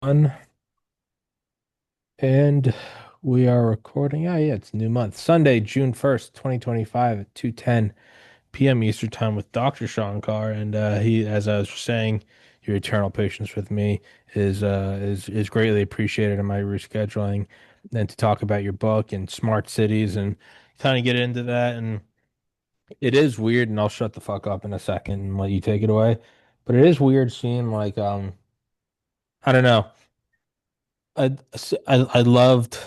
One, and we are recording. Yeah, it's a new month. Sunday, June 1st, 2025 at 2:10 p.m. Eastern Time with Dr. Sean Carr. And he, as I was saying, your eternal patience with me is greatly appreciated in my rescheduling. And to talk about your book and smart cities and kind of get into that. And it is weird, and I'll shut the fuck up in a second and let you take it away. But it is weird seeing I don't know. I loved.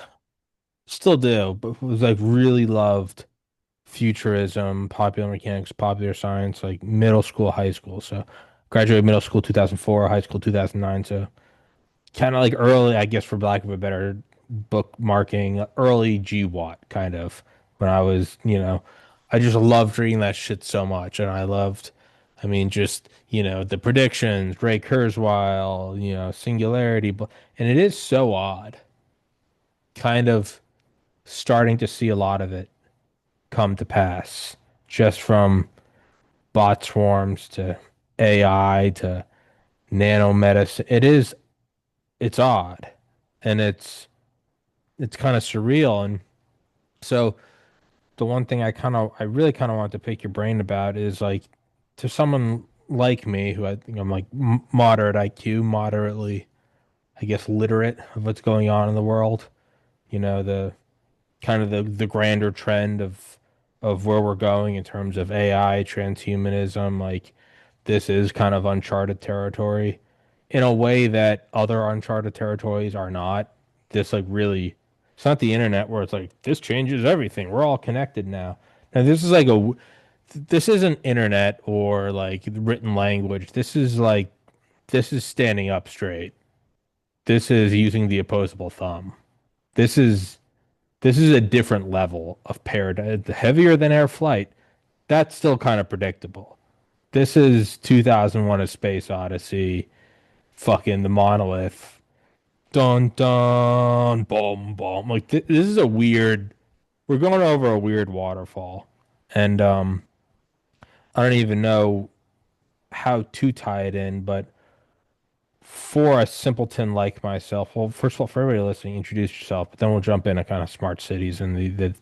Still do, but was like really loved futurism, popular mechanics, popular science, like middle school, high school. So graduated middle school 2004, high school 2009. So kind of like early, I guess for lack of a better bookmarking, early GWAT kind of when I was, I just loved reading that shit so much. And I mean, just, the predictions, Ray Kurzweil, singularity, and it is so odd, kind of starting to see a lot of it come to pass just from bot swarms to AI to nanomedicine. It's odd and it's kind of surreal. And so the one thing I really kind of want to pick your brain about is like to someone like me who I think I'm like moderate IQ, moderately, I guess, literate of what's going on in the world, the kind of the grander trend of where we're going in terms of AI, transhumanism, like this is kind of uncharted territory in a way that other uncharted territories are not. This like really it's not the internet where it's like this changes everything. We're all connected now. Now this isn't internet or like written language. This is standing up straight. This is using the opposable thumb. This is this is a different level of paradigm, heavier than air flight. That's still kind of predictable. This is 2001: A Space Odyssey, fucking the monolith. Dun dun, boom boom. Like this is a weird. We're going over a weird waterfall, and I don't even know how to tie it in, but for a simpleton like myself, well, first of all, for everybody listening, introduce yourself, but then we'll jump into kind of smart cities and the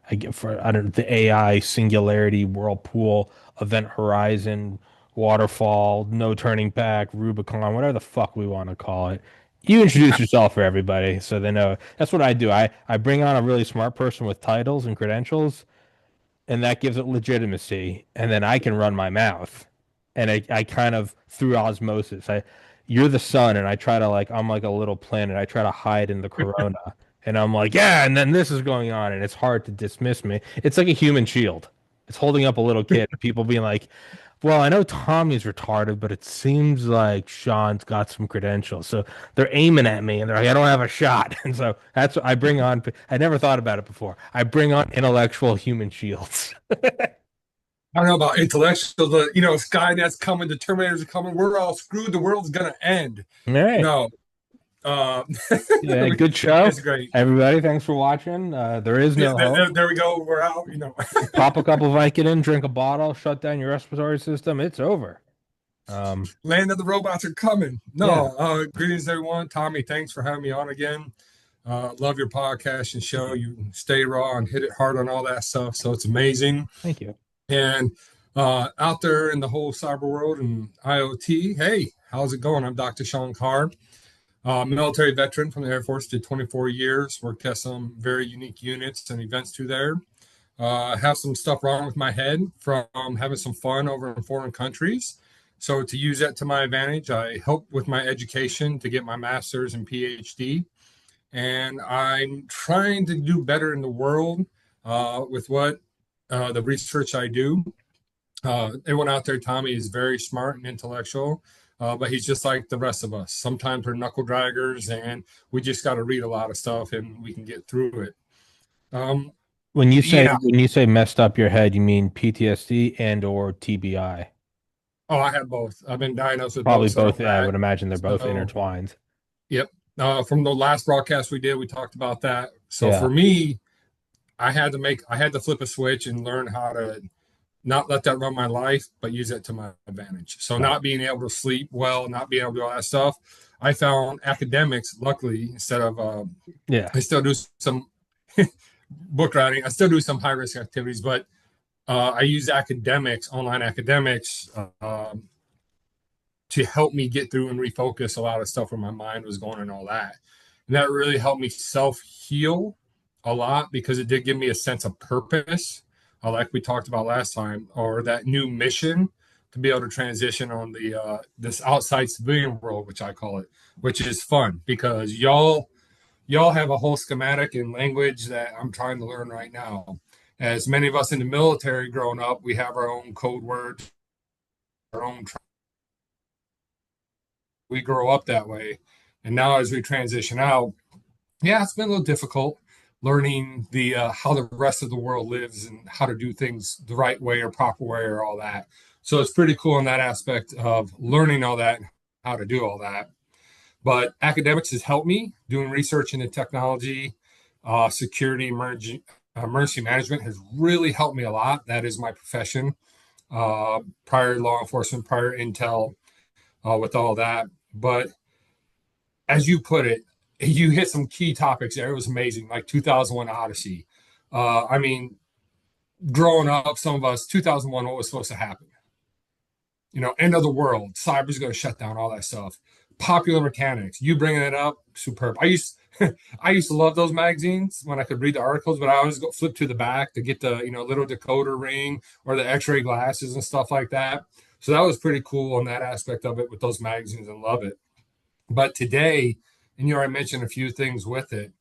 I get for I don't the AI singularity whirlpool event horizon waterfall no turning back Rubicon whatever the fuck we want to call it. You introduce yourself for everybody so they know. That's what I do. I bring on a really smart person with titles and credentials, and that gives it legitimacy. And then I can run my mouth, and I kind of through osmosis. You're the sun, and I try to like I'm like a little planet. I try to hide in the corona, and I'm like, yeah, and then this is going on, and it's hard to dismiss me. It's like a human shield. It's holding up a little kid. People being like, well, I know Tommy's retarded, but it seems like Sean's got some credentials. So they're aiming at me and they're like, I don't have a shot. And so that's what I bring on. I never thought about it before. I bring on intellectual human shields. I don't know about intellectual, Skynet's coming, the Terminators are coming, we're all screwed, the world's gonna end. All right. No, uh, Yeah, good show. it's great. Everybody, thanks for watching. There is Yeah, no hope. there we go. We're out. Pop a couple Vicodin, drink a bottle, shut down your respiratory system. It's over. Um, Land of the robots are coming. yeah, No, greetings everyone. Tommy, thanks for having me on again. Love your podcast and show. You stay raw and hit it hard on all that stuff. So it's amazing. thank you. And out there in the whole cyber world and IoT, hey, how's it going? I'm Dr. Sean Carr. Military veteran from the Air Force, did 24 years, worked at some very unique units and events through there. Have some stuff wrong with my head from having some fun over in foreign countries. So to use that to my advantage, I help with my education to get my master's and PhD. And I'm trying to do better in the world with what the research I do. Everyone out there, Tommy is very smart and intellectual, but he's just like the rest of us. Sometimes we're knuckle draggers, and we just got to read a lot of stuff, and we can get through it. Um, yeah. When you say messed up your head, you mean PTSD and or TBI? Oh, I have both. I've been diagnosed with Probably both, so both. I'm I back. would imagine they're both So, intertwined. yep. From the last broadcast we did, we talked about that. So Yeah. for me, I had to flip a switch and learn how to not let that run my life, but use it to my advantage. So Right. not being able to sleep well, not being able to do all that stuff. I found academics, luckily, instead of Yeah. I still do some book writing. I still do some high risk activities, but I use academics, online academics, to help me get through and refocus a lot of stuff where my mind was going and all that. And that really helped me self heal a lot because it did give me a sense of purpose, like we talked about last time, or that new mission to be able to transition on the this outside civilian world, which I call it, which is fun because y'all have a whole schematic and language that I'm trying to learn right now. As many of us in the military growing up, we have our own code words, our own we grow up that way. And now as we transition out, yeah, it's been a little difficult learning the how the rest of the world lives and how to do things the right way or proper way or all that. So it's pretty cool in that aspect of learning all that and how to do all that. But academics has helped me doing research into technology, security, emergency management has really helped me a lot. That is my profession. Prior law enforcement, prior intel, with all that. But as you put it, you hit some key topics there. It was amazing, like 2001 Odyssey. I mean, growing up, some of us, 2001, what was supposed to happen? End of the world, cyber's going to shut down, all that stuff. Popular Mechanics, you bringing it up, superb. I used to love those magazines when I could read the articles, but I always go flip to the back to get the little decoder ring or the X-ray glasses and stuff like that. So that was pretty cool on that aspect of it with those magazines and love it. But today, and I mentioned a few things with it,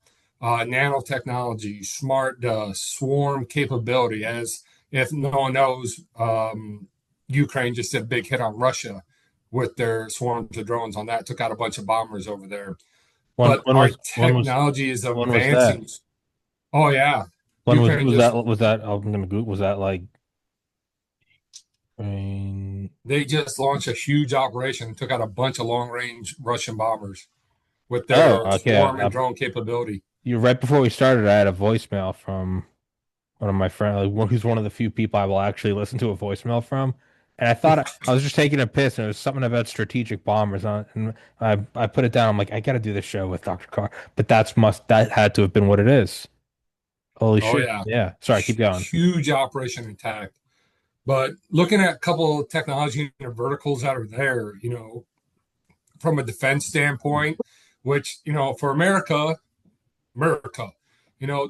nanotechnology, smart swarm capability. As if no one knows, Ukraine just did a big hit on Russia with their swarms of drones on that, took out a bunch of bombers over there. When But when our was when was technology is when was that? advancing. Oh yeah, When was Ukraine was that just was that I'm gonna Google, was that like they just launched a huge operation and took out a bunch of long range Russian bombers with oh, their okay. swarm and drone capability. You right before we started, I had a voicemail from one of my friends, like who's one of the few people I will actually listen to a voicemail from. And I thought I was just taking a piss, and it was something about strategic bombers on, and I put it down. I'm like, I got to do this show with Dr. Carr, but that had to have been what it is. Holy Oh shit! yeah, Yeah. Sorry, keep going. huge operation attack. But looking at a couple of technology and verticals that are there, from a defense standpoint, which for America,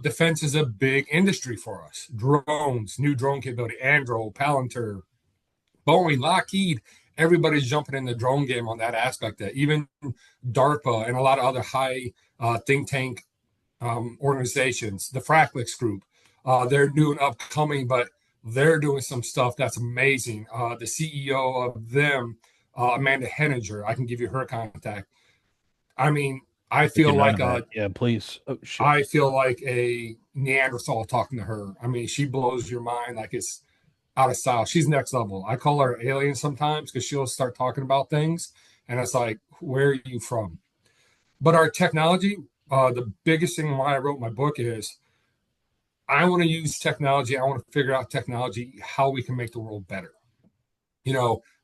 defense is a big industry for us. Drones, new drone capability, Andro, Palantir, Boeing, Lockheed, everybody's jumping in the drone game on that aspect. That even DARPA and a lot of other high think tank organizations, the Fracklix Group, they're new and upcoming, but they're doing some stuff that's amazing. The CEO of them, Amanda Henninger, I can give you her contact. I mean, I Make a feel note like of that. Yeah, please. Oh shit. I feel like a Neanderthal talking to her. I mean, she blows your mind like it's out of style. She's next level. I call her alien sometimes because she'll start talking about things, and it's like, where are you from? But our technology, the biggest thing why I wrote my book is I want to use technology. I want to figure out technology, how we can make the world better.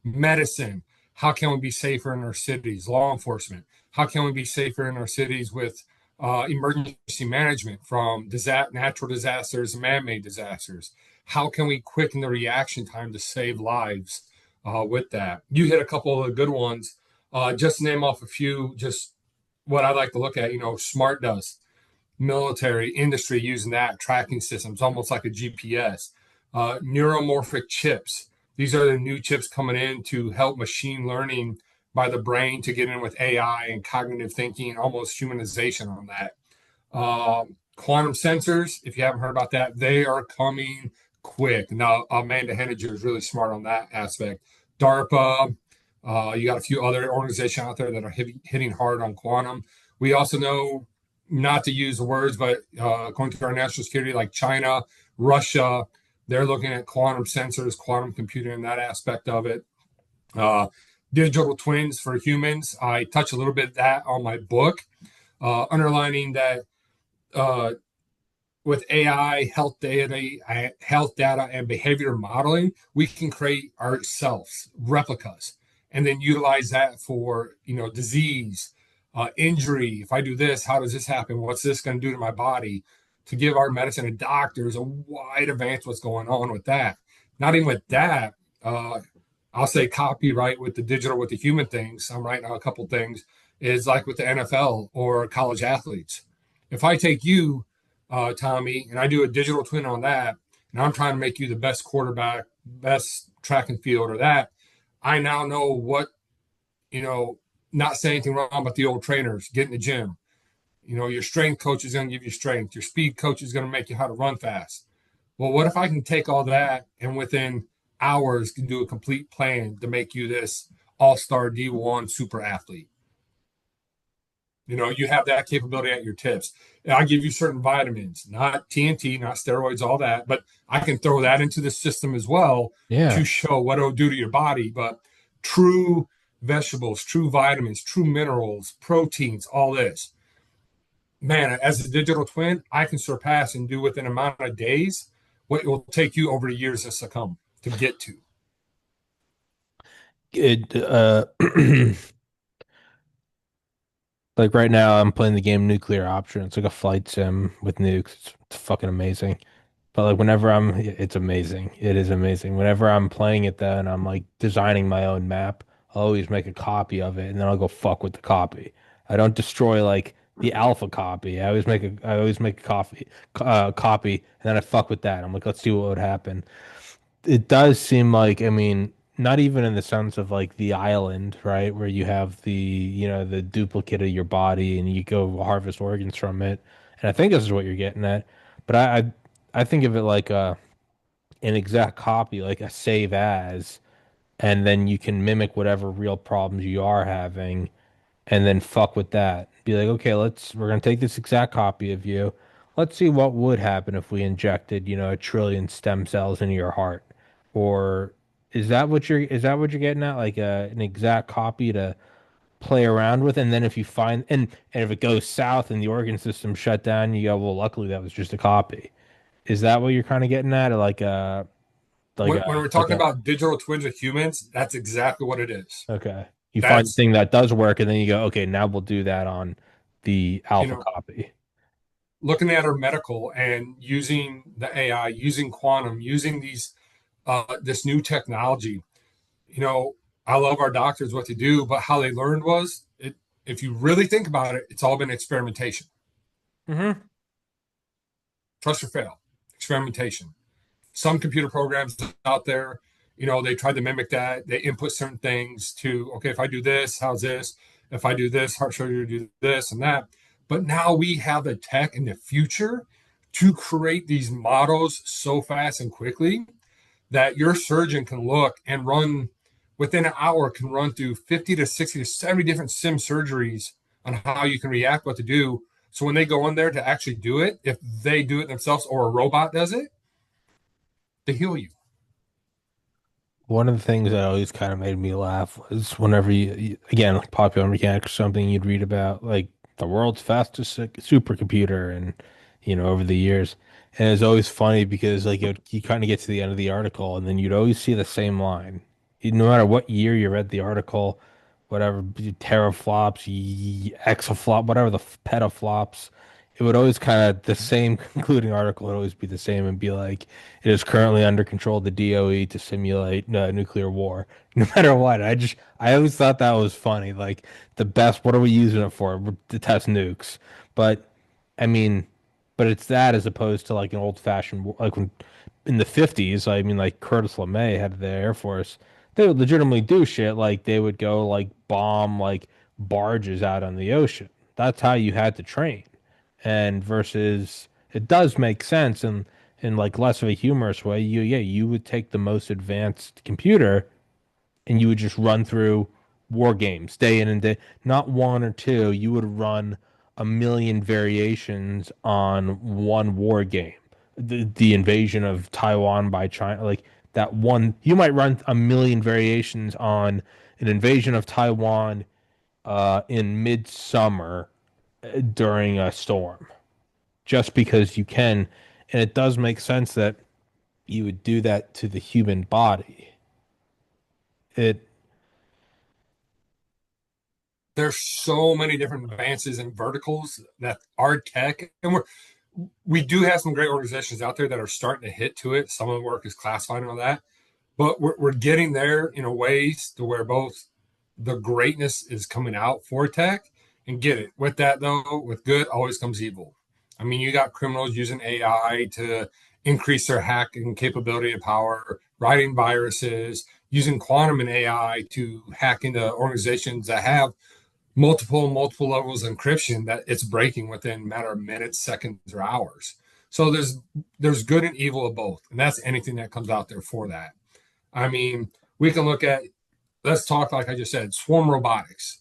Medicine. How can we be safer in our cities? Law enforcement. How can we be safer in our cities with emergency management from natural disasters and man-made disasters? How can we quicken the reaction time to save lives with that? You hit a couple of the good ones. Just name off a few. Just what I like to look at. Smart does military industry using that tracking systems, almost like a GPS. Neuromorphic chips. These are the new chips coming in to help machine learning by the brain to get in with AI and cognitive thinking, almost humanization on that. Quantum sensors, if you haven't heard about that, they are coming quick. Now, Amanda Henninger is really smart on that aspect. DARPA, you got a few other organizations out there that are hitting hard on quantum. We also know, not to use the words, but according to our national security, like China, Russia, they're looking at quantum sensors, quantum computing, and that aspect of it. Uh, Digital twins for humans. I touch a little bit of that on my book, underlining that uh, with AI, health data, and behavior modeling, we can create ourselves replicas, and then utilize that for disease, injury. If I do this, how does this happen? What's this going to do to my body? To give our medicine and doctors a wide advance what's going on with that. Not even with that, uh, I'll say copyright with the digital, with the human things. I'm writing on a couple things is like with the NFL or college athletes. If I take you, Tommy, and I do a digital twin on that, and I'm trying to make you the best quarterback, best track and field, or that, I now know what, you know, not saying anything wrong about the old trainers, get in the gym. You know, your strength coach is going to give you strength. Your speed coach is going to make you how to run fast. Well, what if I can take all that and within hours can do a complete plan to make you this all-star D1 super athlete? You know, you have that capability at your tips. And I give you certain vitamins, not TNT, not steroids, all that, but I can throw that into the system as well Yeah. to show what it'll do to your body. But true vegetables, true vitamins, true minerals, proteins, all this. Man, as a digital twin, I can surpass and do within an amount of days what it will take you over the years to succumb to get to. It like right now I'm playing the game Nuclear Option. It's like a flight sim with nukes. It's fucking amazing. But like whenever it's amazing. It is amazing. Whenever I'm playing it then I'm like designing my own map, I'll always make a copy of it and then I'll go fuck with the copy. I don't destroy like the alpha copy. I always make a copy and then I fuck with that. I'm like, let's see what would happen. It does seem like, I mean, not even in the sense of like the island, right, where you have the duplicate of your body and you go harvest organs from it. And I think this is what you're getting at. But I think of it like an exact copy, like a save as, and then you can mimic whatever real problems you are having and then fuck with that. Be like, okay, we're gonna take this exact copy of you. Let's see what would happen if we injected, 1 trillion stem cells into your heart. Or is that what you're getting at? Like an exact copy to play around with, and then if you find and if it goes south and the organ system shut down, you go, well, luckily that was just a copy. Is that what you're kind of getting at? Or like When, a when we're like talking a about digital twins of humans, that's exactly what it is. okay. You find the That's, thing that does work, and then you go, okay, now we'll do that on the you alpha know, copy. looking at our medical and using the AI, using quantum, using this new technology. You know, I love our doctors what they do, but how they learned was it. If you really think about it, it's all been experimentation. Hmm. Trust or fail, experimentation. Some computer programs out there, they try to mimic that. They input certain things to, okay, if I do this, how's this? If I do this, heart surgery, do this and that. But now we have the tech in the future to create these models so fast and quickly that your surgeon can look and run within an hour, can run through 50 to 60 to 70 different sim surgeries on how you can react, what to do. So when they go in there to actually do it, if they do it themselves or a robot does it, to heal you. One of the things that always kind of made me laugh was whenever again, like Popular Mechanics or something, you'd read about like the world's fastest supercomputer and, over the years. And it's always funny because like you kind of get to the end of the article and then you'd always see the same line. No matter what year you read the article, whatever, teraflops, exaflop, whatever the petaflops, it would always kind of the same concluding article would always be the same and be like, it is currently under control of the DOE to simulate nuclear war. No matter what, I always thought that was funny. Like the best, what are we using it for? To test nukes. But I mean, but it's that as opposed to like an old-fashioned like when in the 50s, I mean like Curtis LeMay had the Air Force. They would legitimately do shit like they would go like bomb like barges out on the ocean. That's how you had to train. And versus it does make sense and in like less of a humorous way, you would take the most advanced computer and you would just run through war games day in and day, not one or two. You would run a million variations on one war game. The invasion of Taiwan by China, like that one, you might run a million variations on an invasion of Taiwan in midsummer during a storm, just because you can. And it does make sense that you would do that to the human body. It there's so many different advances and verticals that our tech, and we do have some great organizations out there that are starting to hit to it. Some of the work is classified and all that, but we're getting there in a ways to where both the greatness is coming out for tech and get it. With that though, with good always comes evil. I mean, you got criminals using AI to increase their hacking capability and power, writing viruses, using quantum and AI to hack into organizations that have multiple levels of encryption that it's breaking within a matter of minutes, seconds, or hours. So there's good and evil of both, and that's anything that comes out there for that. I mean, we can look at, let's talk like I just said, swarm robotics,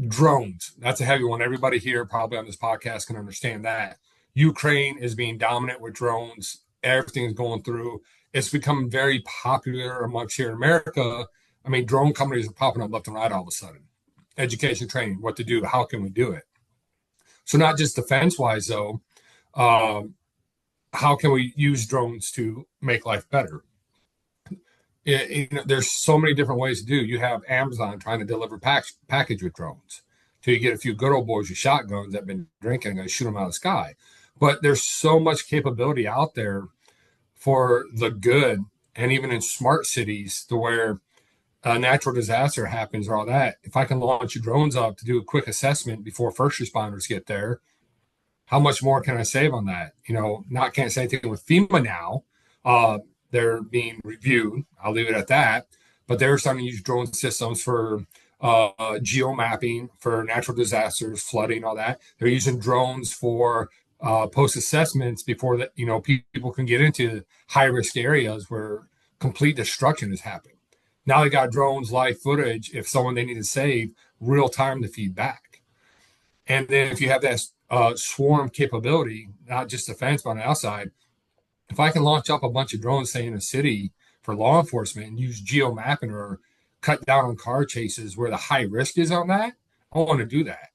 drones. That's a heavy one. Everybody here probably on this podcast can understand that. Ukraine is being dominant with drones. Everything is going through. It's become very popular amongst here in America. I mean, drone companies are popping up left and right all of a sudden. Education, training, what to do, how can we do it? So not just defense wise though, um, how can we use drones to make life better? There's so many different ways to do. You have Amazon trying to deliver package with drones. Till you get a few good old boys with shotguns that have been drinking and shoot them out of the sky. But there's so much capability out there for the good, and even in smart cities, to where a natural disaster happens or all that. If I can launch your drones up to do a quick assessment before first responders get there, how much more can I save on that? Not can't say anything with FEMA now. They're being reviewed. I'll leave it at that. But they're starting to use drone systems for geo mapping for natural disasters, flooding, all that. They're using drones for post assessments before that. People can get into high risk areas where complete destruction is happening. Now they got drones, live footage. If someone they need to save, real time to feed back. And then if you have that swarm capability, not just defense, but on the outside, if I can launch up a bunch of drones, say in a city for law enforcement and use geo mapping or cut down on car chases where the high risk is on that, I want to do that.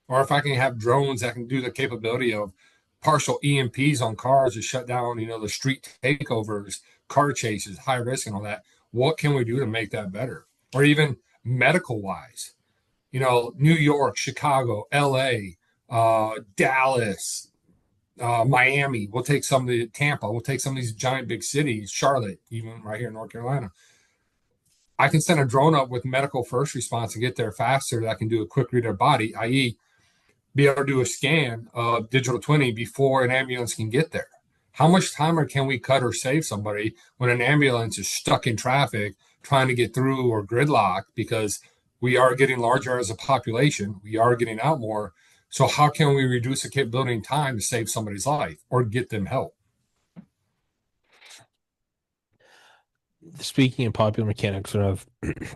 Or if I can have drones that can do the capability of partial EMPs on cars to shut down, the street takeovers, car chases, high risk and all that, what can we do to make that better? Or even medical wise, New York, Chicago, LA, Dallas, Miami. We'll take some of the Tampa. We'll take some of these giant big cities, Charlotte, even right here in North Carolina. I can send a drone up with medical first response and get there faster. That can do a quick read of body, i.e., be able to do a scan of digital twinning before an ambulance can get there. How much time can we cut or save somebody when an ambulance is stuck in traffic trying to get through or gridlock because we are getting larger as a population, we are getting out more. So how can we reduce the capability and time to save somebody's life or get them help? Speaking of popular mechanics, and I've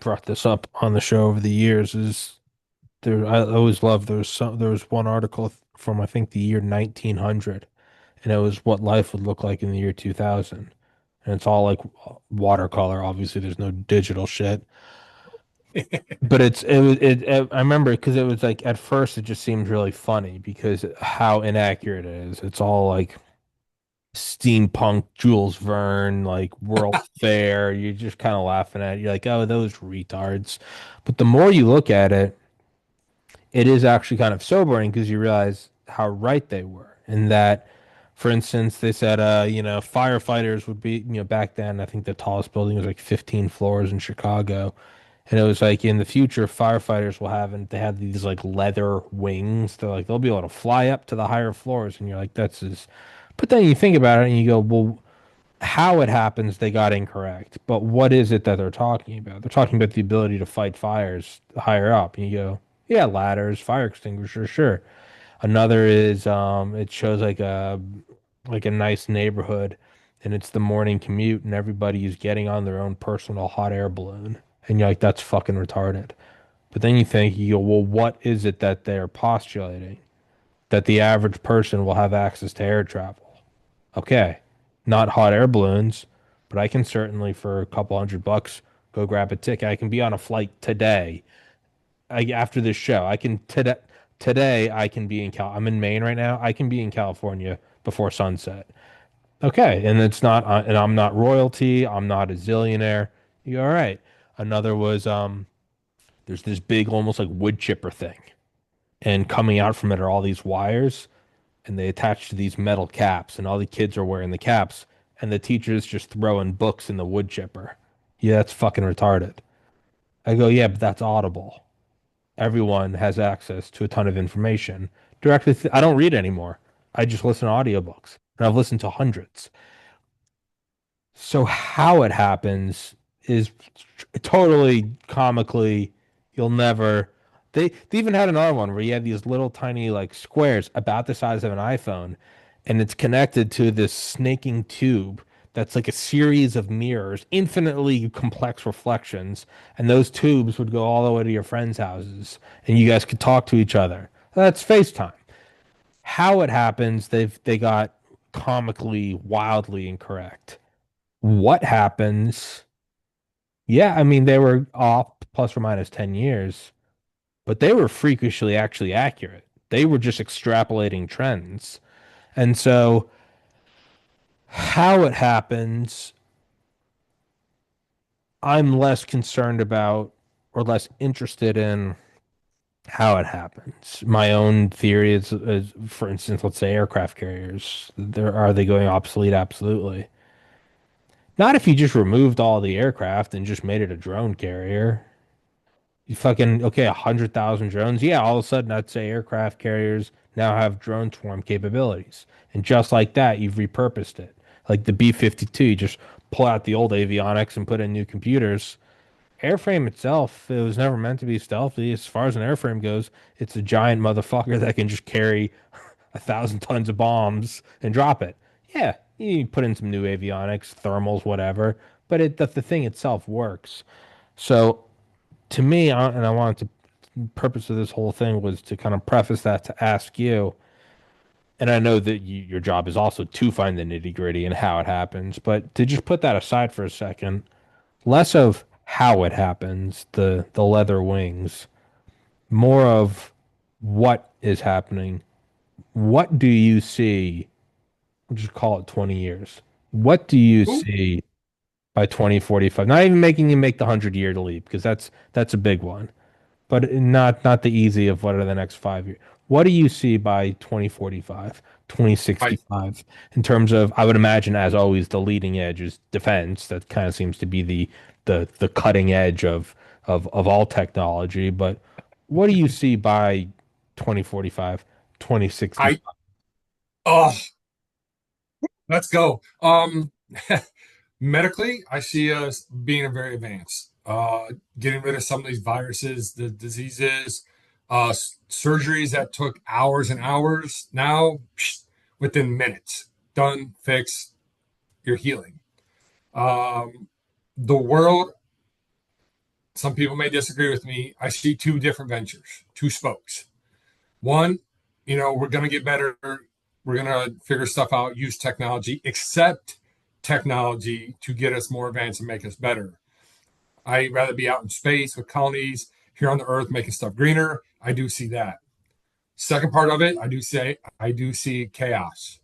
brought this up on the show over the years, is there I always loved there was one article from I think the year 1900, and it was what life would look like in the year 2000. And it's all like watercolor. Obviously, there's no digital shit. But I remember because it was like at first it just seemed really funny because how inaccurate it is. It's all like steampunk Jules Verne, like World Fair. You're just kind of laughing at it. You're like, oh, those retards. But the more you look at it, it is actually kind of sobering because you realize how right they were. And that, for instance, they said, firefighters would be, back then, I think the tallest building was like 15 floors in Chicago. And it was like in the future, firefighters will have, and they had these like leather wings. They're like, they'll be able to fly up to the higher floors. And you're like, that's just, but then you think about it and you go, well, how it happens, they got incorrect. But what is it that they're talking about? They're talking about the ability to fight fires higher up. And you go, yeah, ladders, fire extinguishers, sure. Another is it shows like a nice neighborhood and it's the morning commute and everybody is getting on their own personal hot air balloon. And you're like, that's fucking retarded. But then you go, well, what is it that they're postulating? That the average person will have access to air travel. Okay, not hot air balloons, but I can certainly for a couple $100 go grab a ticket. I can be on a flight today. After this show, I can today I can be in I'm in Maine right now. I can be in California before sunset. Okay, and it's not and I'm not royalty, I'm not a zillionaire. You all right. Another was there's this big, almost like wood chipper thing, and coming out from it are all these wires, and they attach to these metal caps, and all the kids are wearing the caps, and the teacher's just throwing books in the wood chipper. Yeah, that's fucking retarded. I go, yeah, but that's audible. Everyone has access to a ton of information directly. I don't read anymore. I just listen to audiobooks, and I've listened to hundreds. So how it happens is totally comically, you'll never. They even had another one where you have these little tiny like squares about the size of an iPhone, and it's connected to this snaking tube that's like a series of mirrors, infinitely complex reflections, and those tubes would go all the way to your friends' houses, and you guys could talk to each other. That's FaceTime. How it happens, they got comically wildly incorrect. What happens? Yeah, I mean, they were off plus or minus 10 years, but they were freakishly actually accurate. They were just extrapolating trends. And so, how it happens, I'm less concerned about or less interested in how it happens. My own theory is, for instance, let's say aircraft carriers. Are they going obsolete? Absolutely. Not if you just removed all the aircraft and just made it a drone carrier. You fucking okay, 100,000 drones. Yeah, all of a sudden I'd say aircraft carriers now have drone swarm capabilities. And just like that, you've repurposed it. Like the B-52, you just pull out the old avionics and put in new computers. Airframe itself, it was never meant to be stealthy. As far as an airframe goes, it's a giant motherfucker that can just carry 1,000 tons of bombs and drop it. Yeah, you put in some new avionics, thermals, whatever, but the thing itself works. So to me, and I wanted to, purpose of this whole thing was to kind of preface that to ask you, and I know that your job is also to find the nitty gritty and how it happens, but to just put that aside for a second, less of how it happens, the leather wings, more of what is happening. What do you see? We'll just call it 20 years. What do you Ooh, see by 2045? Not even making you make the 100-year leap, because that's a big one, but not the easy of what are the next 5 years. What do you see by 2045, I 2065 in terms of, I would imagine, as always, the leading edge is defense. That kind of seems to be the cutting edge of all technology. But what do you see by 2045, I 2065? oh, let's go. Medically, I see us being very advanced. Getting rid of some of these viruses, the diseases, surgeries that took hours and hours. Now, within minutes, done, fixed, you're healing. Um, the world, some people may disagree with me. I see two different ventures, two spokes. One, we're going to get better. We're going to figure stuff out, use technology, accept technology to get us more advanced and make us better. I'd rather be out in space with colonies here on the Earth making stuff greener. I do see that. Second part of it, I do see chaos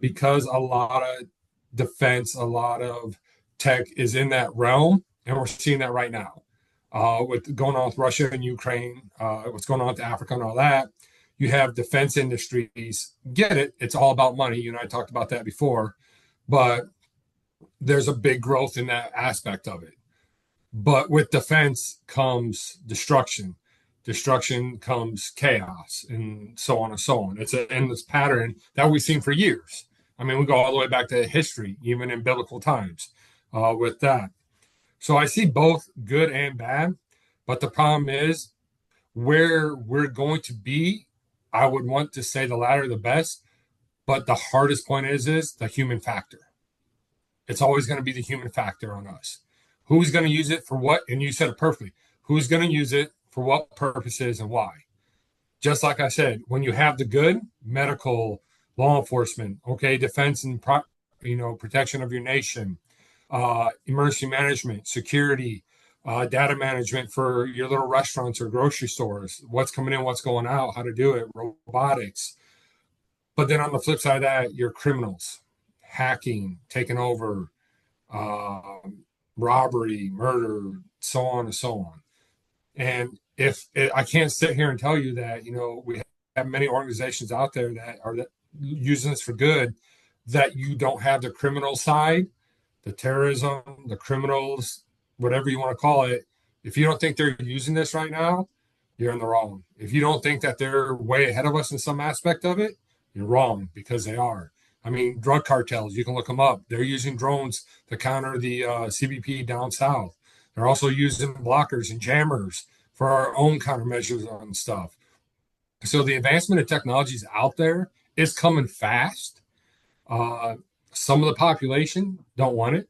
because a lot of defense, a lot of tech is in that realm, and we're seeing that right now with going on with Russia and Ukraine, what's going on with Africa and all that. You have defense industries. Get it? It's all about money. You and I talked about that before, but there's a big growth in that aspect of it. But with defense comes destruction. Destruction comes chaos, and so on and so on. It's an endless pattern that we've seen for years. I mean, we go all the way back to history, even in biblical times, with that. So I see both good and bad. But the problem is where we're going to be. I would want to say the latter, the best. But the hardest point is the human factor. It's always going to be the human factor on us. Who's going to use it for what? And you said it perfectly. Who's going to use it for what purposes and why? Just like I said, when you have the good medical, law enforcement, okay, defense and protection of your nation, emergency management, security, data management for your little restaurants or grocery stores, what's coming in, what's going out, how to do it, robotics. But then on the flip side of that, your criminals, hacking, taking over, robbery, murder, so on and so on. And I can't sit here and tell you that, we have many organizations out there that are using this for good, that you don't have the criminal side, the terrorism, the criminals, whatever you want to call it. If you don't think they're using this right now, you're in the wrong. If you don't think that they're way ahead of us in some aspect of it, you're wrong because they are. I mean, drug cartels, you can look them up. They're using drones to counter the CBP down south. They're also using blockers and jammers for our own countermeasures on stuff. So the advancement of technology is out there. It's coming fast. Uh, some of the population don't want it.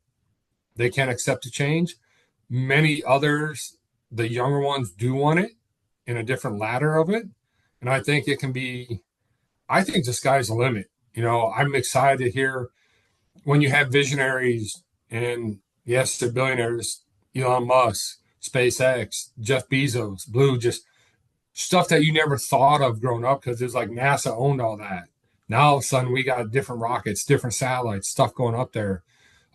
They can't accept the change. Many others, the younger ones, do want it in a different ladder of it. And I think it can be, I think the sky's the limit. I'm excited to hear when you have visionaries and yes, they're billionaires, Elon Musk, SpaceX, Jeff Bezos, Blue, just stuff that you never thought of growing up because it's like NASA owned all that. Now all of a sudden we got different rockets, different satellites, stuff going up there.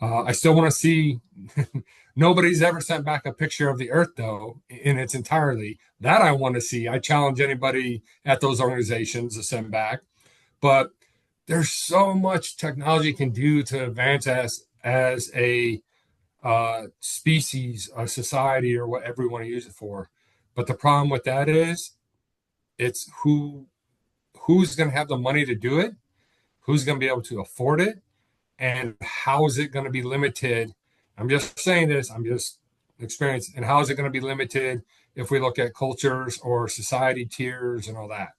I still want to see. Nobody's ever sent back a picture of the Earth though in its entirety. That I want to see. I challenge anybody at those organizations to send back. But there's so much technology can do to advance as a species, a society, or whatever we want to use it for. But the problem with that is it's who's going to have the money to do it, who's going to be able to afford it, and how is it going to be limited? I'm just saying this, I'm just experienced, and how is it going to be limited if we look at cultures or society tiers and all that?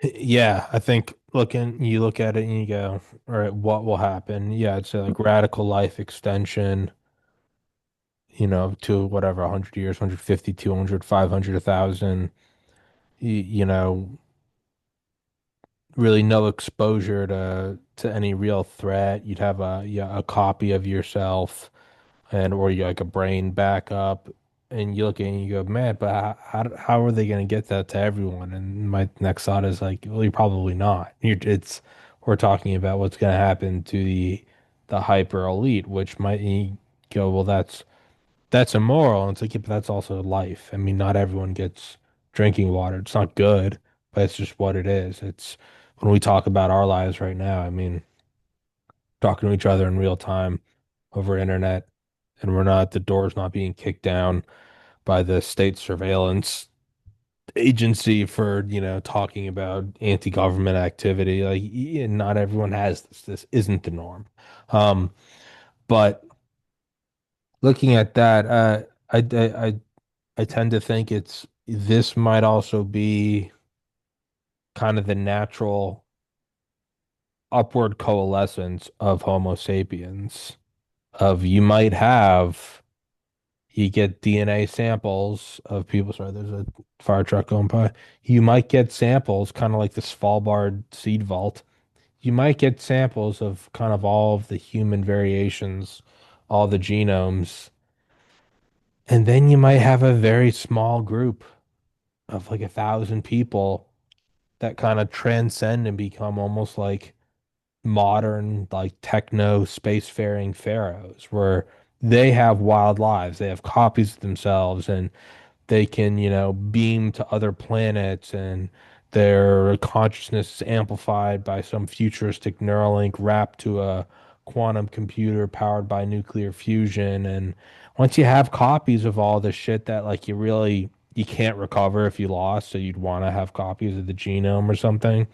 Yeah, I think you look at it and you go, all right, what will happen? Yeah, it's a like radical life extension, to whatever, 100 years, 150, 200, 500, 1,000, you know, really no exposure to any real threat. You'd have a copy of yourself and or you like a brain backup and you look at it and you go, man, but how are they going to get that to everyone? And my next thought is like, well, you're probably not. We're talking about what's going to happen to the hyper elite, which might you go, well, that's immoral. And it's like, yeah, but that's also life. I mean, not everyone gets drinking water. It's not good, but it's just what it is. It's when we talk about our lives right now, I mean, talking to each other in real time over internet, and the door's not being kicked down by the state surveillance agency for, talking about anti-government activity. Like, yeah, not everyone has this. This isn't the norm. Um, but looking at that, I tend to think this might also be kind of the natural upward coalescence of Homo sapiens. Of you get DNA samples of people. Sorry, there's a fire truck going by. You might get samples, kind of like the Svalbard seed vault. You might get samples of kind of all of the human variations, all the genomes, and then you might have a very small group of like 1,000 people that kind of transcend and become almost like modern, like techno spacefaring pharaohs, where they have wild lives. They have copies of themselves and they can, beam to other planets and their consciousness is amplified by some futuristic Neuralink wrapped to a quantum computer powered by nuclear fusion. And once you have copies of all this shit that like you can't recover if you lost, so you'd want to have copies of the genome or something.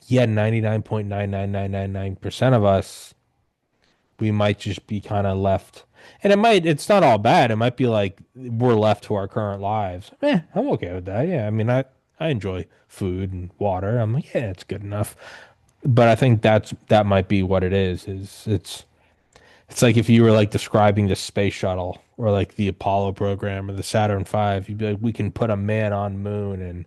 Yeah, 99.99999% of us, we might just be kind of left. And it's not all bad. It might be like we're left to our current lives. I'm okay with that. Yeah, I mean, I enjoy food and water. I'm like, yeah, it's good enough. But I think that might be what it is it's like if you were like describing the space shuttle or like the Apollo program or the Saturn V, you'd be like, we can put a man on moon and,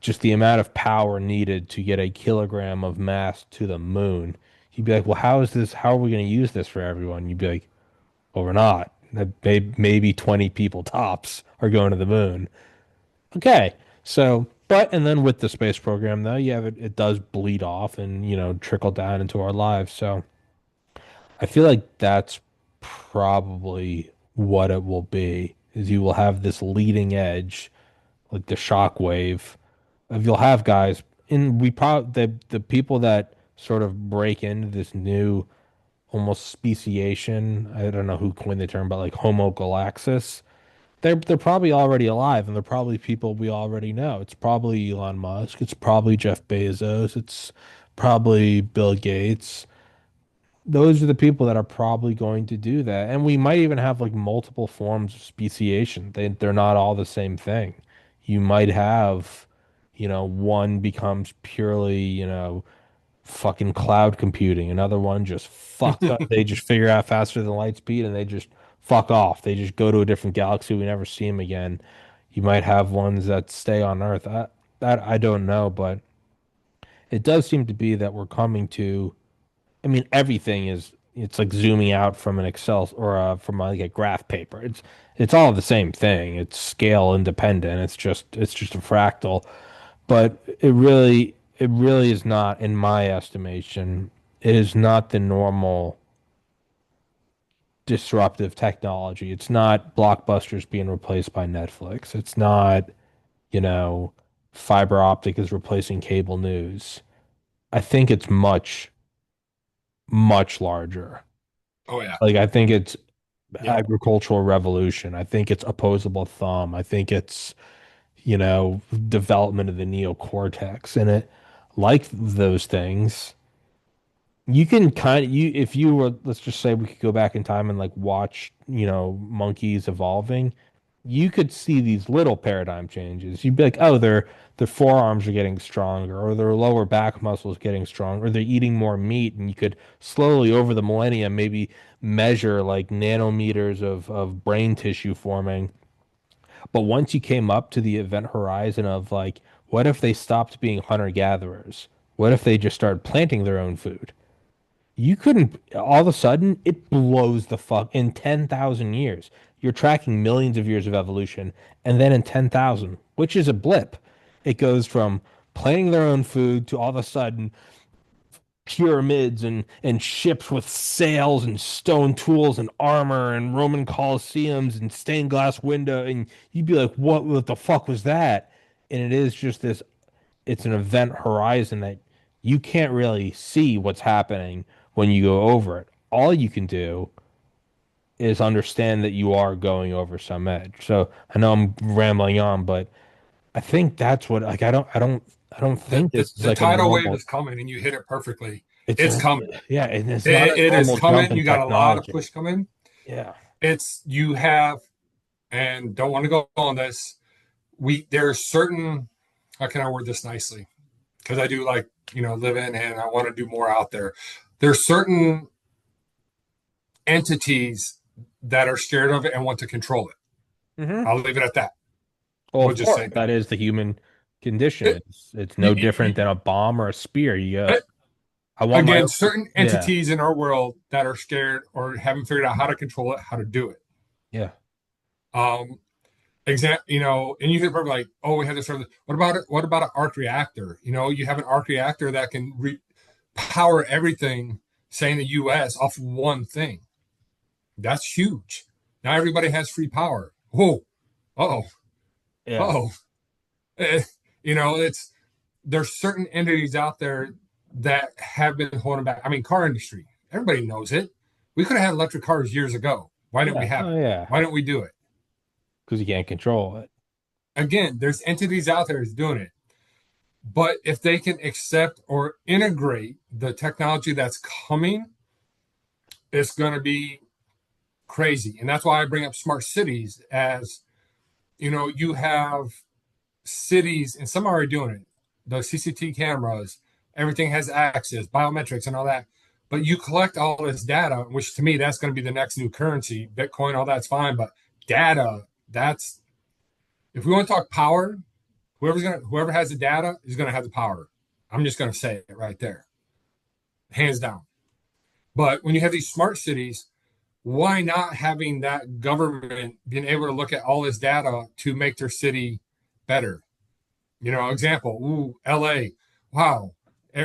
just the amount of power needed to get a kilogram of mass to the moon. You'd be like, well, how are we going to use this for everyone? You'd be like, well, we're not. Maybe 20 people tops are going to the moon. Okay. So, and then with the space program though, yeah, it does bleed off and, trickle down into our lives. So, I feel like that's probably what it will be. Is you will have this leading edge, like the shock wave of you'll have guys and we probably the people that sort of break into this new almost speciation. I don't know who coined the term, but like Homo Galaxis. They're probably already alive, and they're probably people we already know. It's probably Elon Musk. It's probably Jeff Bezos. It's probably Bill Gates. Those are the people that are probably going to do that. And we might even have like multiple forms of speciation. They're not all the same thing. You might have, one becomes purely, fucking cloud computing. Another one just fucks up. They just figure out faster than light speed and they just fuck off. They just go to a different galaxy. We never see them again. You might have ones that stay on Earth. That I don't know, but it does seem to be that we're coming to. I mean, everything is. It's like zooming out from an Excel or from like a graph paper. It's all the same thing. It's scale independent. It's just a fractal. But it really is not, in my estimation, it is not the normal disruptive technology. It's not blockbusters being replaced by Netflix. It's not, you know, fiber optic is replacing cable news. I think it's much, much larger. Oh yeah. Like I think it's Yep. agricultural revolution. I think it's opposable thumb. I think it's, development of the neocortex. And it like those things. You can kind of you if you were let's just say we could go back in time and like watch, monkeys evolving, you could see these little paradigm changes. You'd be like, oh, their forearms are getting stronger, or their lower back muscles getting stronger, or they're eating more meat, and you could slowly over the millennia maybe measure like nanometers of brain tissue forming. But once you came up to the event horizon of like, what if they stopped being hunter-gatherers? What if they just started planting their own food? You couldn't, all of a sudden, it blows the fuck in 10,000 years. You're tracking millions of years of evolution, and then in 10,000, which is a blip, it goes from planting their own food to all of a sudden pyramids and ships with sails and stone tools and armor and Roman Colosseums and stained glass window. And you'd be like, what the fuck was that? And it is just this, it's an event horizon that you can't really see what's happening when you go over it. All you can do is understand that you are going over some edge. So I know I'm rambling on, but I think that's what like I don't The, think the this is the like a tidal wave normal is coming, and you hit it perfectly. it's It's a coming. yeah, and it's not a It is normal jump coming. in You got a lot of technology. push coming. Yeah. It's you have, and don't want to go on this. There's certain. How can I word this nicely? Because I do like live in, and I want to do more out there. There's certain entities that are scared of it and want to control it. Hmm. I'll leave it at that. Well, We'll of just course, say that. that is the human condition. It, It's no you, different than a bomb or a spear. You go, you, I want my Again, own. certain Yeah. entities in our world that are scared or haven't figured out how to control it, how to do it. Yeah. Um, and you hear people like, "Oh, we have this." What about it? What about an arc reactor? You have an arc reactor that can power everything, say in the U.S. off one thing. That's huge. Now everybody has free power. Whoa, oh, Yeah. oh. It's there's certain entities out there that have been holding back. I mean, car industry. Everybody knows it. We could have had electric cars years ago. Why didn't we Yeah. have Oh, it? yeah. Why don't we do it? Because you can't control it. Again, there's entities out there that's doing it. But if they can accept or integrate the technology that's coming, it's going to be crazy. And that's why I bring up smart cities as, you have cities, and some are already doing it. The CCT cameras, everything has access, biometrics, and all that. But you collect all this data, which to me, that's going to be the next new currency. Bitcoin, all that's fine. But data, that's, if we want to talk power, whoever has the data is going to have the power. I'm just going to say it right there, hands down. But when you have these smart cities, why not having that government being able to look at all this data to make their city better? Example, LA, wow,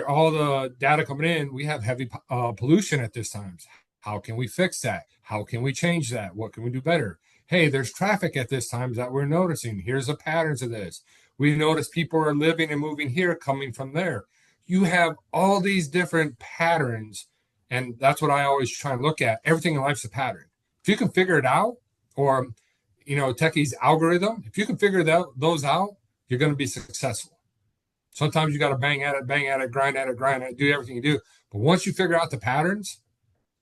all the data coming in, we have heavy pollution at this time. How can we fix that? How can we change that? What can we do better? Hey, there's traffic at this time that we're noticing. Here's the patterns of this. We notice people are living and moving here, coming from there. You have all these different patterns, and that's what I always try and look at. Everything in life's a pattern. If you can figure it out, or techie's algorithm, if you can figure those out, you're going to be successful. Sometimes you got to bang at it, grind at it, do everything you do. But once you figure out the patterns,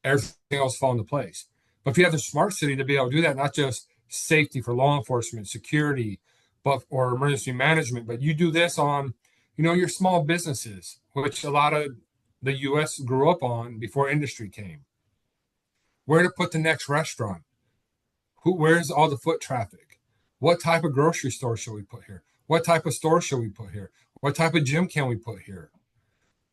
everything else fall into place. But if you have the smart city to be able to do that, not just safety for law enforcement, security, but or emergency management, but you do this on, your small businesses, which a lot of the U.S. grew up on before industry came. Where to put the next restaurant? Where's all the foot traffic? What type of grocery store should we put here? What type of store should we put here? What type of gym can we put here?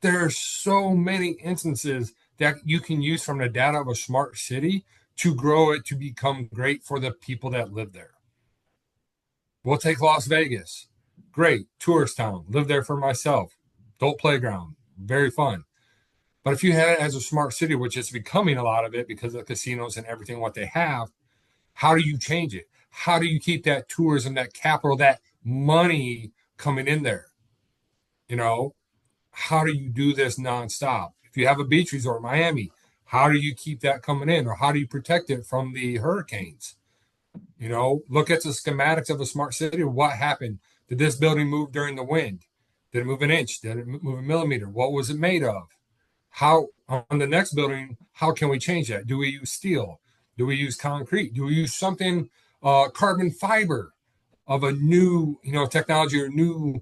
There are so many instances that you can use from the data of a smart city to grow it to become great for the people that live there. We'll take Las Vegas. Great. Tourist town. Live there for myself. Adult playground. Very fun. But if you had it as a smart city, which is becoming a lot of it because of the casinos and everything what they have, how do you change it? How do you keep that tourism, that capital, that money coming in there? How do you do this nonstop? If you have a beach resort, Miami, how do you keep that coming in, or how do you protect it from the hurricanes? Look at the schematics of a smart city. What happened? Did this building move during the wind? Did it move an inch? Did it move a millimeter? What was it made of? How on the next building? How can we change that? Do we use steel? Do we use concrete? Do we use something carbon fiber of a new technology or new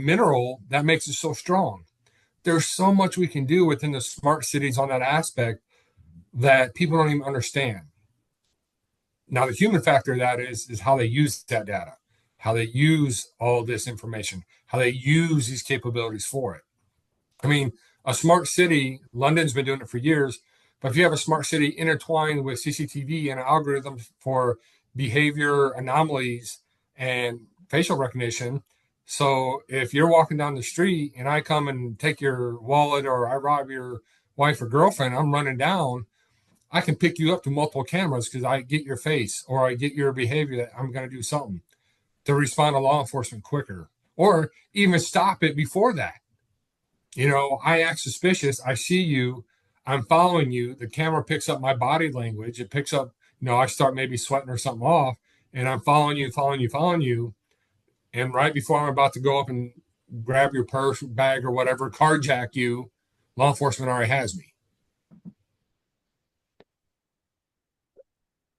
mineral that makes it so strong? There's so much we can do within the smart cities on that aspect that people don't even understand. Now, the human factor of that is how they use that data, how they use all this information, how they use these capabilities for it. I mean, a smart city, London's been doing it for years, but if you have a smart city intertwined with CCTV and algorithms for behavior anomalies and facial recognition, so if you're walking down the street and I come and take your wallet or I rob your wife or girlfriend, I'm running down, I can pick you up to multiple cameras because I get your face or I get your behavior that I'm going to do something to respond to law enforcement quicker or even stop it before that. I act suspicious. I see you. I'm following you. The camera picks up my body language. It picks up, I start maybe sweating or something off, and I'm following you, following you, following you. And right before I'm about to go up and grab your purse, bag, or whatever, carjack you, law enforcement already has me.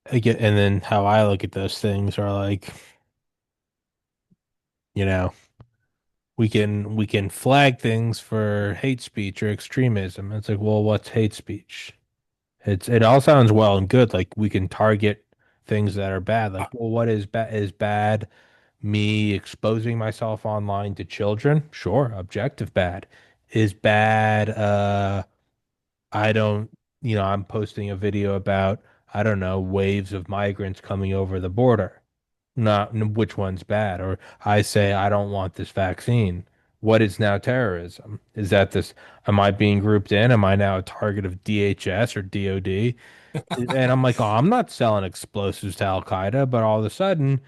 And then how I look at those things are like, you know, we can flag things for hate speech or extremism. It's like, well, what's hate speech? It all sounds well and good. Like we can target things that are bad. Like, well, what is bad? Is bad me exposing myself online to children? Sure, objective bad. Is bad I don't, I'm posting a video about, I don't know, waves of migrants coming over the border. Not which one's bad. Or I say, I don't want this vaccine. What is now terrorism? Is that this, am I being grouped in? Am I now a target of DHS or DOD? And I'm like, oh, I'm not selling explosives to Al Qaeda, but all of a sudden,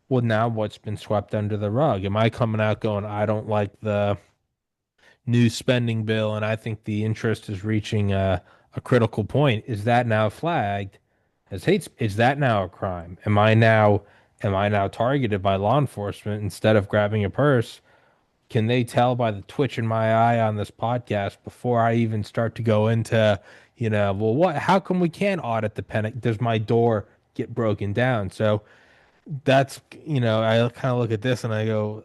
well, now what's been swept under the rug? Am I coming out going, I don't like the new spending bill, and I think the interest is reaching a critical point. Is that now flagged as hate? Is that now a crime? Am I now targeted by law enforcement instead of grabbing a purse? Can they tell by the twitch in my eye on this podcast before I even start to go into, well, what? How come we can't audit the pen? Does my door get broken down? So that's, I kind of look at this and I go,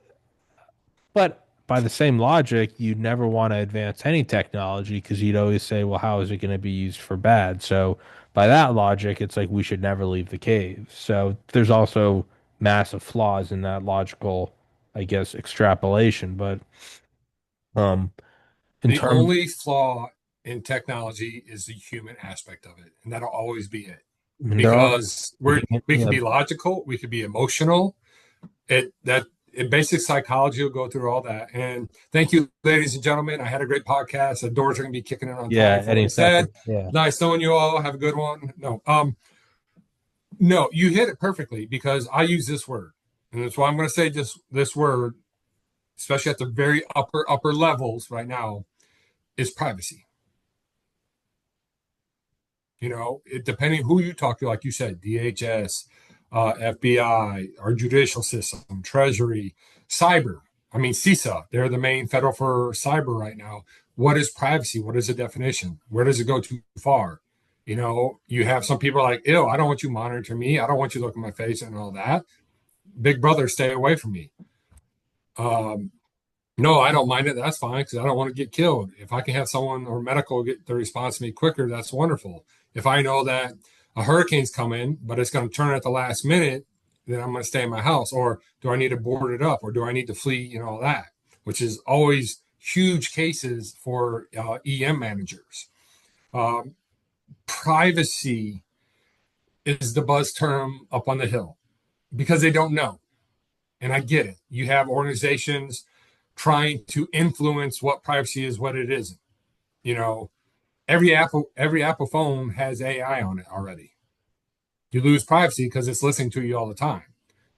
but by the same logic, you'd never want to advance any technology because you'd always say, well, how is it going to be used for bad? So by that logic, it's like we should never leave the cave. So there's also massive flaws in that logical, I guess, extrapolation. But um, in The terms, only flaw in technology is the human aspect of it, and that'll always be it. there are, Because we can yeah, be logical, we could be emotional. It that in basic psychology will go through all that. And thank you, ladies and gentlemen. I had a great podcast. The doors are going to be kicking in on time Yeah, for what any I said. second. Yeah. Nice knowing you all. Have a good one. No, you hit it perfectly because I use this word, and that's why I'm going to say this word, especially at the very upper levels right now, is privacy. Depending who you talk to, like you said, DHS, FBI, our judicial system, Treasury, cyber. I mean, CISA, they're the main federal for cyber right now. What is privacy? What is the definition? Where does it go too far? You have some people like, ew, I don't want you monitoring me. I don't want you looking at my face and all that. Big brother, stay away from me. Um, no, I don't mind it. That's fine because I don't want to get killed. If I can have someone or medical get the response to me quicker, that's wonderful. If I know that a hurricane's coming, but it's going to turn at the last minute, then I'm going to stay in my house. Or do I need to board it up? Or do I need to flee? All that, which is always huge cases for EM managers. Um, Privacy is the buzz term up on the hill because they don't know. And I get it. You have organizations trying to influence what privacy is, what it isn't. You know, every Apple phone has AI on it already. You lose privacy because it's listening to you all the time.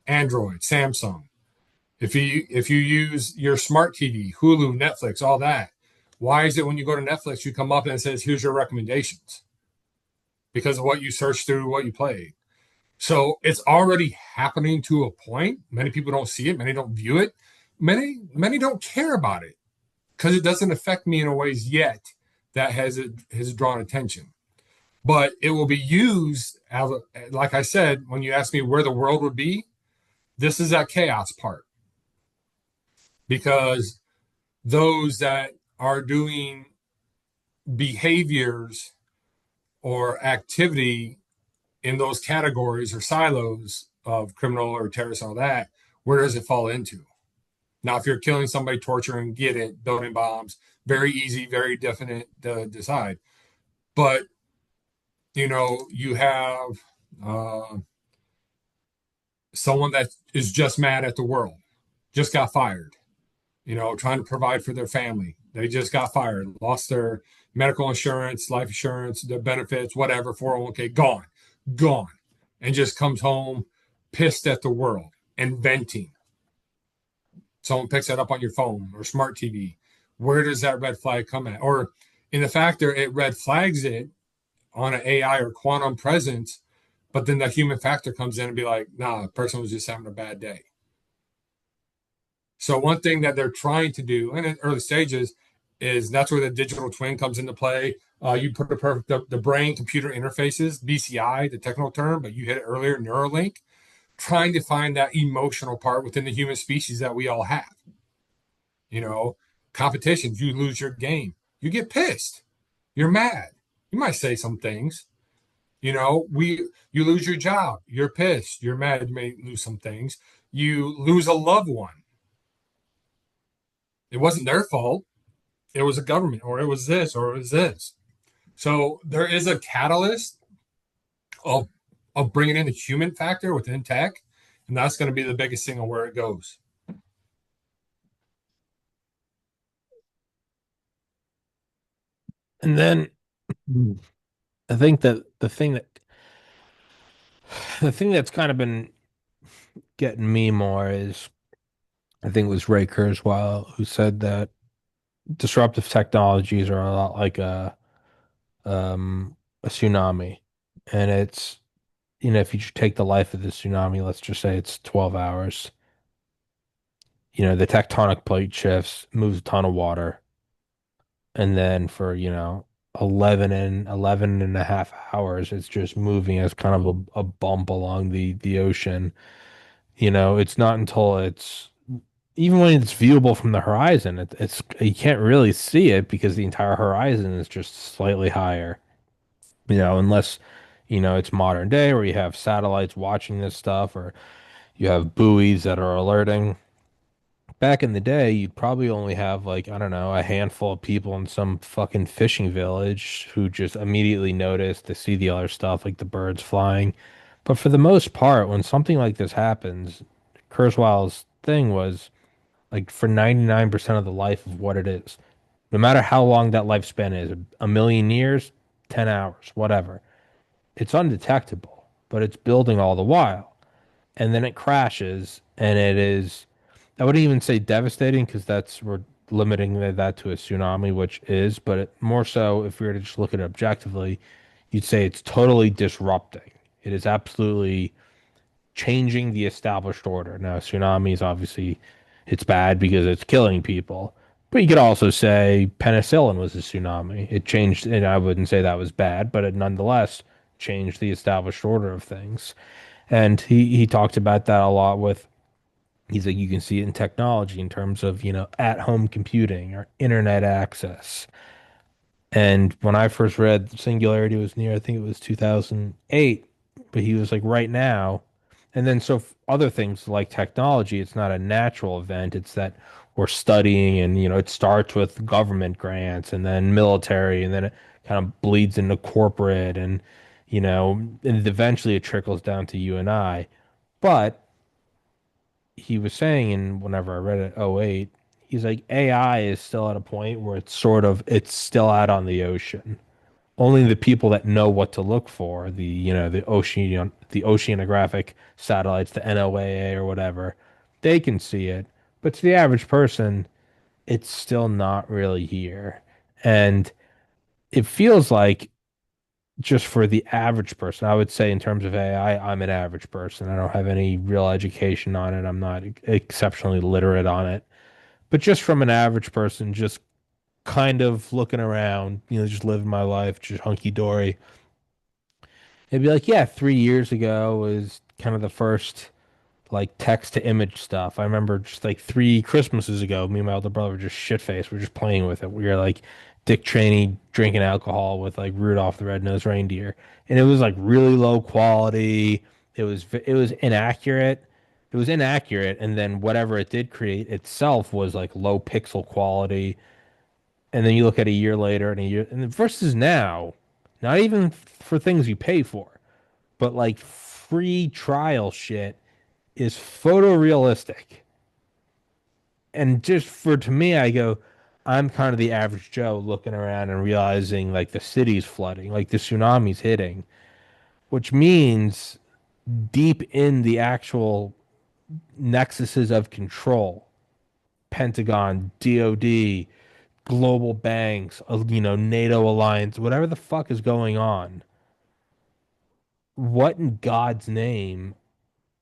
Android, Samsung. If you use your smart TV, Hulu, Netflix, all that, why is it when you go to Netflix you come up and it says here's your recommendations? Because of what you searched through, what you played. So it's already happening to a point. Many people don't see it, many don't view it, many don't care about it because it doesn't affect me in ways yet that has drawn attention. But it will be used as, like I said, when you ask me where the world would be, this is that chaos part because those that are doing behaviors or activity in those categories or silos of criminal or terrorist and all that, where does it fall into? Now, if you're killing somebody, torturing, get it, building bombs, very easy, very definite to decide. But you have uh, someone that is just mad at the world, just got fired. Trying to provide for their family. They just got fired, lost their medical insurance, life insurance, their benefits, whatever, 401k, gone, and just comes home pissed at the world and venting. Someone picks that up on your phone or smart TV. Where does that red flag come at? Or in the factor, it red flags it on an AI or quantum presence, but then the human factor comes in and be like, nah, the person was just having a bad day. So one thing that they're trying to do, and in early stages, is that's where the digital twin comes into play. You put the brain computer interfaces, BCI, the technical term, but you hit it earlier, Neuralink, trying to find that emotional part within the human species that we all have. You know, Competitions, you lose your game, you get pissed, you're mad, you might say some things. You lose your job, you're pissed, you're mad, you may lose some things. You lose a loved one. It wasn't their fault. It was a government, or it was this, or it was this. So there is a catalyst of bringing in the human factor within tech, and that's going to be the biggest thing on where it goes. And then I think that the thing that's kind of been getting me more is I think it was Ray Kurzweil who said that disruptive technologies are a lot like a tsunami. And it's if you take the life of the tsunami, let's just say it's 12 hours. The tectonic plate shifts, moves a ton of water. And then for, 11 and a half hours, it's just moving as kind of a bump along the ocean. It's not until it's even when it's viewable from the horizon, it's you can't really see it because the entire horizon is just slightly higher. Unless, it's modern day where you have satellites watching this stuff or you have buoys that are alerting. Back in the day, you'd probably only have like, I don't know, a handful of people in some fucking fishing village who just immediately notice to see the other stuff like the birds flying. But for the most part, when something like this happens, Kurzweil's thing was like for 99% of the life of what it is, no matter how long that lifespan is, a million years, 10 hours, whatever, it's undetectable, but it's building all the while. And then it crashes, and it is, I wouldn't even say devastating because we're limiting that to a tsunami, which is, but more so if we were to just look at it objectively, you'd say it's totally disrupting. It is absolutely changing the established order. Now, tsunamis, obviously, it's bad because it's killing people. But you could also say penicillin was a tsunami. It changed, and I wouldn't say that was bad, but it nonetheless changed the established order of things. And he talked about that a lot with, he's like, you can see it in technology in terms of, at home computing or internet access. And when I first read Singularity was near, I think it was 2008, but he was like right now. And then other things like technology, it's not a natural event. It's that we're studying and, it starts with government grants and then military and then it kind of bleeds into corporate and eventually it trickles down to you and I. But he was saying, and whenever I read it, '08, he's like, AI is still at a point where it's still out on the ocean. Only the people that know what to look for, the oceanographic satellites, the NOAA or whatever, they can see it. But to the average person, it's still not really here. And it feels like just for the average person, I would say in terms of AI, I'm an average person. I don't have any real education on it. I'm not exceptionally literate on it. But just from an average person, just kind of looking around, just living my life, just hunky dory. It'd be like, yeah, 3 years ago was kind of the first like text to image stuff. I remember just like 3 Christmases ago, me and my older brother were just shit faced. We were just playing with it. We were like Dick Cheney drinking alcohol with like Rudolph the Red-Nosed Reindeer, and it was like really low quality. It was inaccurate. It was inaccurate, and then whatever it did create itself was like low pixel quality. And then you look at a year later and a year, and versus now, not even for things you pay for, but like free trial shit is photorealistic. And just for to me, I go, I'm kind of the average Joe looking around and realizing like the city's flooding, like the tsunami's hitting, which means deep in the actual nexuses of control, Pentagon, DOD, global banks, NATO alliance, whatever the fuck is going on, what in God's name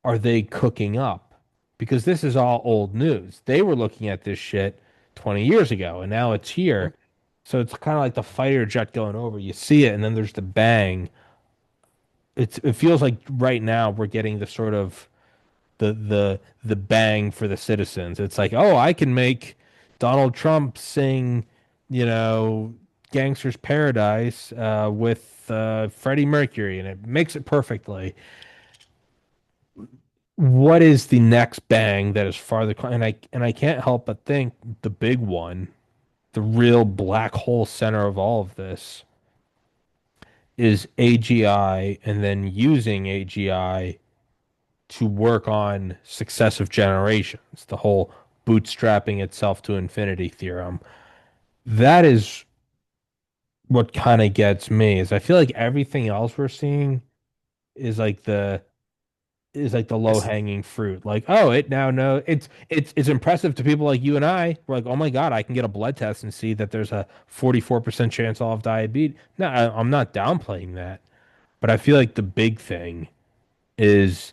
are they cooking up? Because this is all old news. They were looking at this shit 20 years ago, and now it's here. So it's kind of like the fighter jet going over. You see it, and then there's the bang. It feels like right now we're getting the sort of the bang for the citizens. It's like, oh, I can make Donald Trump sing, you know, Gangster's Paradise with Freddie Mercury, and it makes it perfectly. What is the next bang that is farther? And I can't help but think the big one, the real black hole center of all of this, is AGI, and then using AGI to work on successive generations. The whole bootstrapping itself to infinity theorem. That is what kind of gets me. Is I feel like everything else we're seeing is like the low It's hanging fruit. Like, oh, it now know it's impressive to people like you and I. We're like, oh my God, I can get a blood test and see that there's a 44% chance I'll have diabetes. No, I'm not downplaying that, but I feel like the big thing is,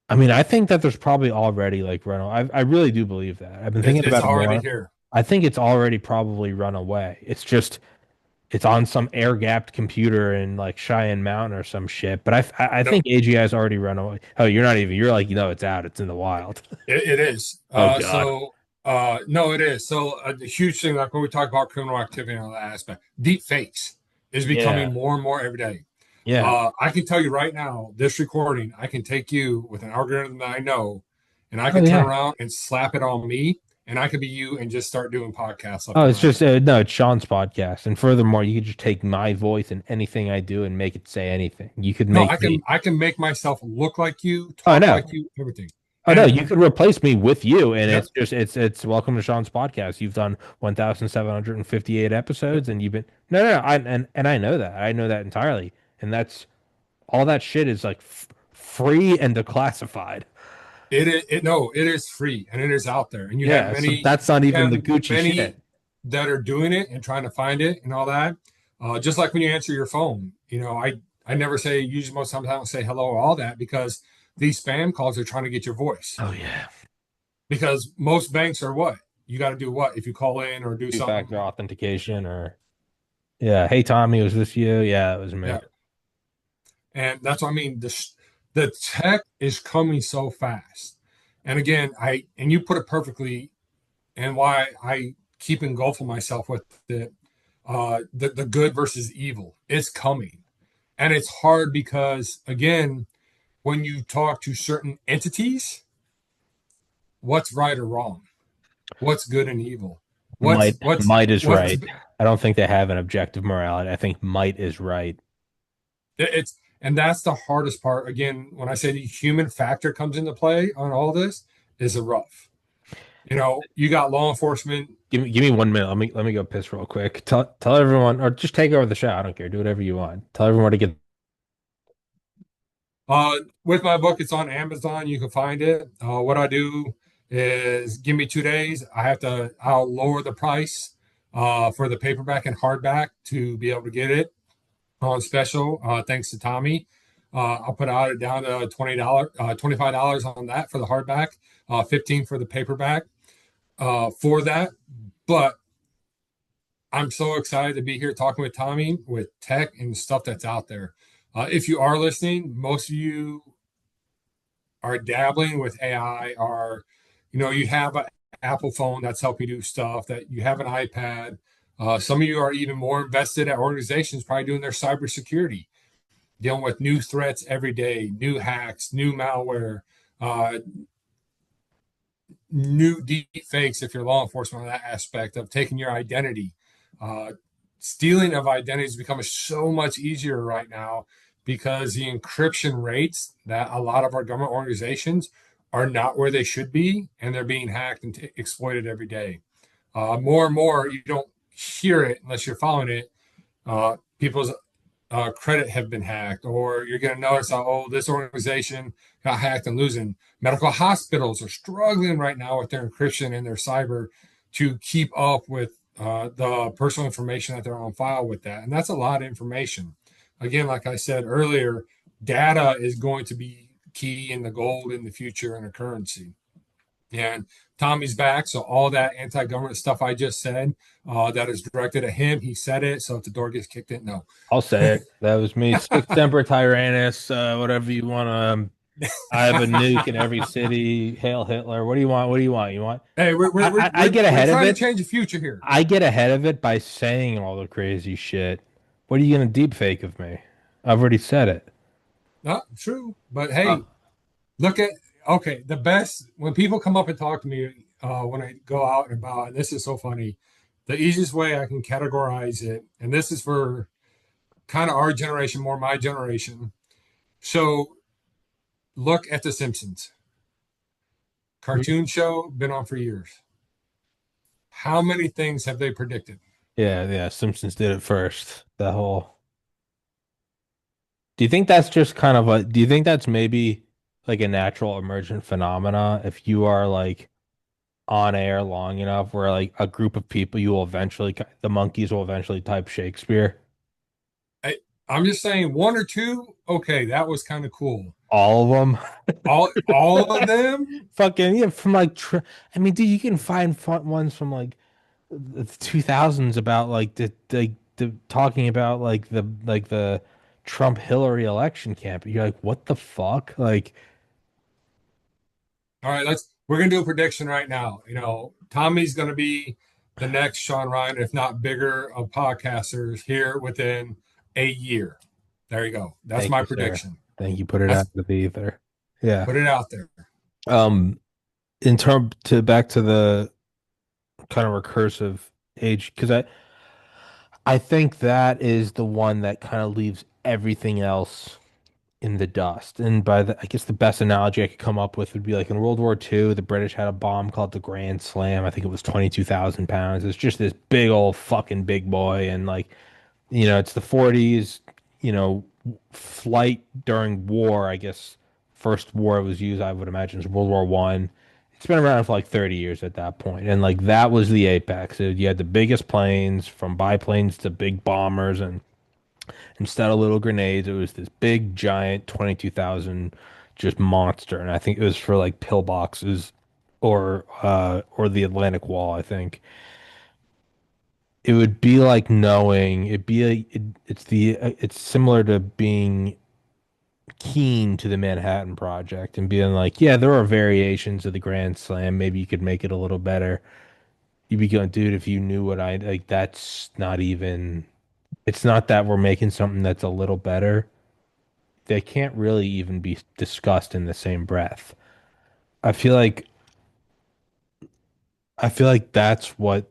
I mean, I think that there's probably already like run. I really do believe that. I've been thinking it's about it already more. here. I think it's already probably run away. It's on some air gapped computer in like Cheyenne Mountain or some shit. But I No, think AGI's already run away. Oh, you're not even. You're like, it's out. It's in the wild. it is. Oh God. No, it is. So the huge thing, like when we talk about criminal activity and all that aspect, deep fakes is Yeah. becoming more and more every day. Yeah. I can tell you right now, this recording, I can take you with an algorithm that I know, and I Oh can turn yeah. around and slap it on me, and I could be you and just start doing podcasts left Oh, and it's right. just no. It's Sean's podcast, and furthermore, you could just take my voice and anything I do and make it say anything. You could No, make me. I can make myself look like you, Oh talk no. like you, everything. Oh no, you And could replace me with you, and yep, it's welcome to Sean's podcast. You've done 1,758 yep. episodes, and you've been no, and I know that. I know that entirely, and that's all that shit is like f free and declassified. It is free and it is out there. And Yeah, so that's not you even have the Gucci many shit. that are doing it and trying to find it and all that. Just like when you answer your phone, I never say, usually most times I don't say hello or all that because these spam calls are trying to get your voice. Oh yeah, Because most banks are what? You got to do what? If you call in or do two-factor something. authentication or yeah. Hey Tommy, was this you? Yeah, it was me. Yeah. And that's what I mean. The tech is coming so fast. And again, and you put it perfectly, and why I keep engulfing myself with it, the good versus evil is coming. And it's hard because, again, when you talk to certain entities, what's right or wrong? What's good and evil? Might is What's right. I don't think they have an objective morality. I think might is right. it's and that's the hardest part. Again, when I say the human factor comes into play on all this, is a rough. You got law enforcement. Give me 1 minute. Let me go piss real quick. Tell everyone, or just take over the show. I don't care. Do whatever you want. Tell everyone to get. With my book, it's on Amazon. You can find it. What I do is give me 2 days. I'll lower the price for the paperback and hardback to be able to get it on special. Thanks to Tommy. I'll put out it down to $20, $25 on that for the hardback, 15 for the paperback for that. But I'm so excited to be here talking with Tommy with tech and stuff that's out there. If you are listening, most of you are dabbling with AI, or you have an Apple phone that's helping you do stuff, that you have an iPad. Some of you are even more invested at organizations, probably doing their cybersecurity, dealing with new threats every day, new hacks, new malware, uh, new deep fakes if you're law enforcement on that aspect of taking your identity. Uh, Stealing of identity is becoming so much easier right now because the encryption rates that a lot of our government organizations are not where they should be, and they're being hacked and exploited every day. More and more, you don't hear it unless you're following it. People's credit have been hacked, or you're going to notice, oh, this organization got hacked and losing. Medical hospitals are struggling right now with their encryption and their cyber to keep up with the personal information that they're on file with that. And that's a lot of information. Again, like I said earlier, data is going to be key in the gold in the future and a currency. And Tommy's back. So all that anti-government stuff I just said, that is directed at him. He said it. So if the door gets kicked in, no. I'll say it. That was me. Sic Semper Tyrannis. Whatever you want. I have a nuke in every city. Hail Hitler. What do you want? What do you want? You want? Hey, I get we're ahead of trying to it. change the future here. I get ahead of it by saying all the crazy shit. What are you gonna deep fake of me? I've already said it. Not true, but Uh, hey, look at okay. The best when people come up and talk to me when I go out and about, and this is so funny. The easiest way I can categorize it, and this is for kind of our generation, more my generation. So look at The Simpsons cartoon show, been on for years. How many things have they predicted? yeah, yeah. Simpsons did it first. The whole. Do you think that's just kind of a? Do you think that's maybe like a natural emergent phenomena? If you are like on air long enough, where like a group of people, you will eventually, the monkeys will eventually type Shakespeare. I, I'm just saying one or two. Okay, that was kind of cool. All of them. All of them. Fucking yeah, from like I mean, dude, you can find fun ones from like the 2000s about like the talking about like the Trump Hillary election campaign. You're like, what the fuck? Like, All right, we're gonna do a prediction right now. Tommy's gonna be the next Sean Ryan, if not bigger, of podcasters here within a year. There you go. That's thank my you, sir. prediction. Thank you. Put it out That's to the ether. Yeah. put it out there. Um, in term to back to the kind of recursive age, because I think that is the one that kind of leaves everything else in the dust. And by the, I guess the best analogy I could come up with would be like in World War II, the British had a bomb called the Grand Slam. I think it was 22,000 pounds. It's just this big old fucking big boy. And like, it's the 40s, flight during war, I guess first war it was used, I would imagine, is World War One. It's been around for like 30 years at that point. And like that was the apex. You had the biggest planes from biplanes to big bombers, and instead of little grenades, it was this big giant 22,000 just monster. And I think it was for like pillboxes or the Atlantic Wall, I think. It would be like knowing it'd be like it's similar to being keen to the Manhattan Project and being like, yeah, there are variations of the Grand Slam. Maybe you could make it a little better. You'd be going, dude, if you knew what I like, that's not even, it's not that we're making something that's a little better. They can't really even be discussed in the same breath. I feel like I feel like that's what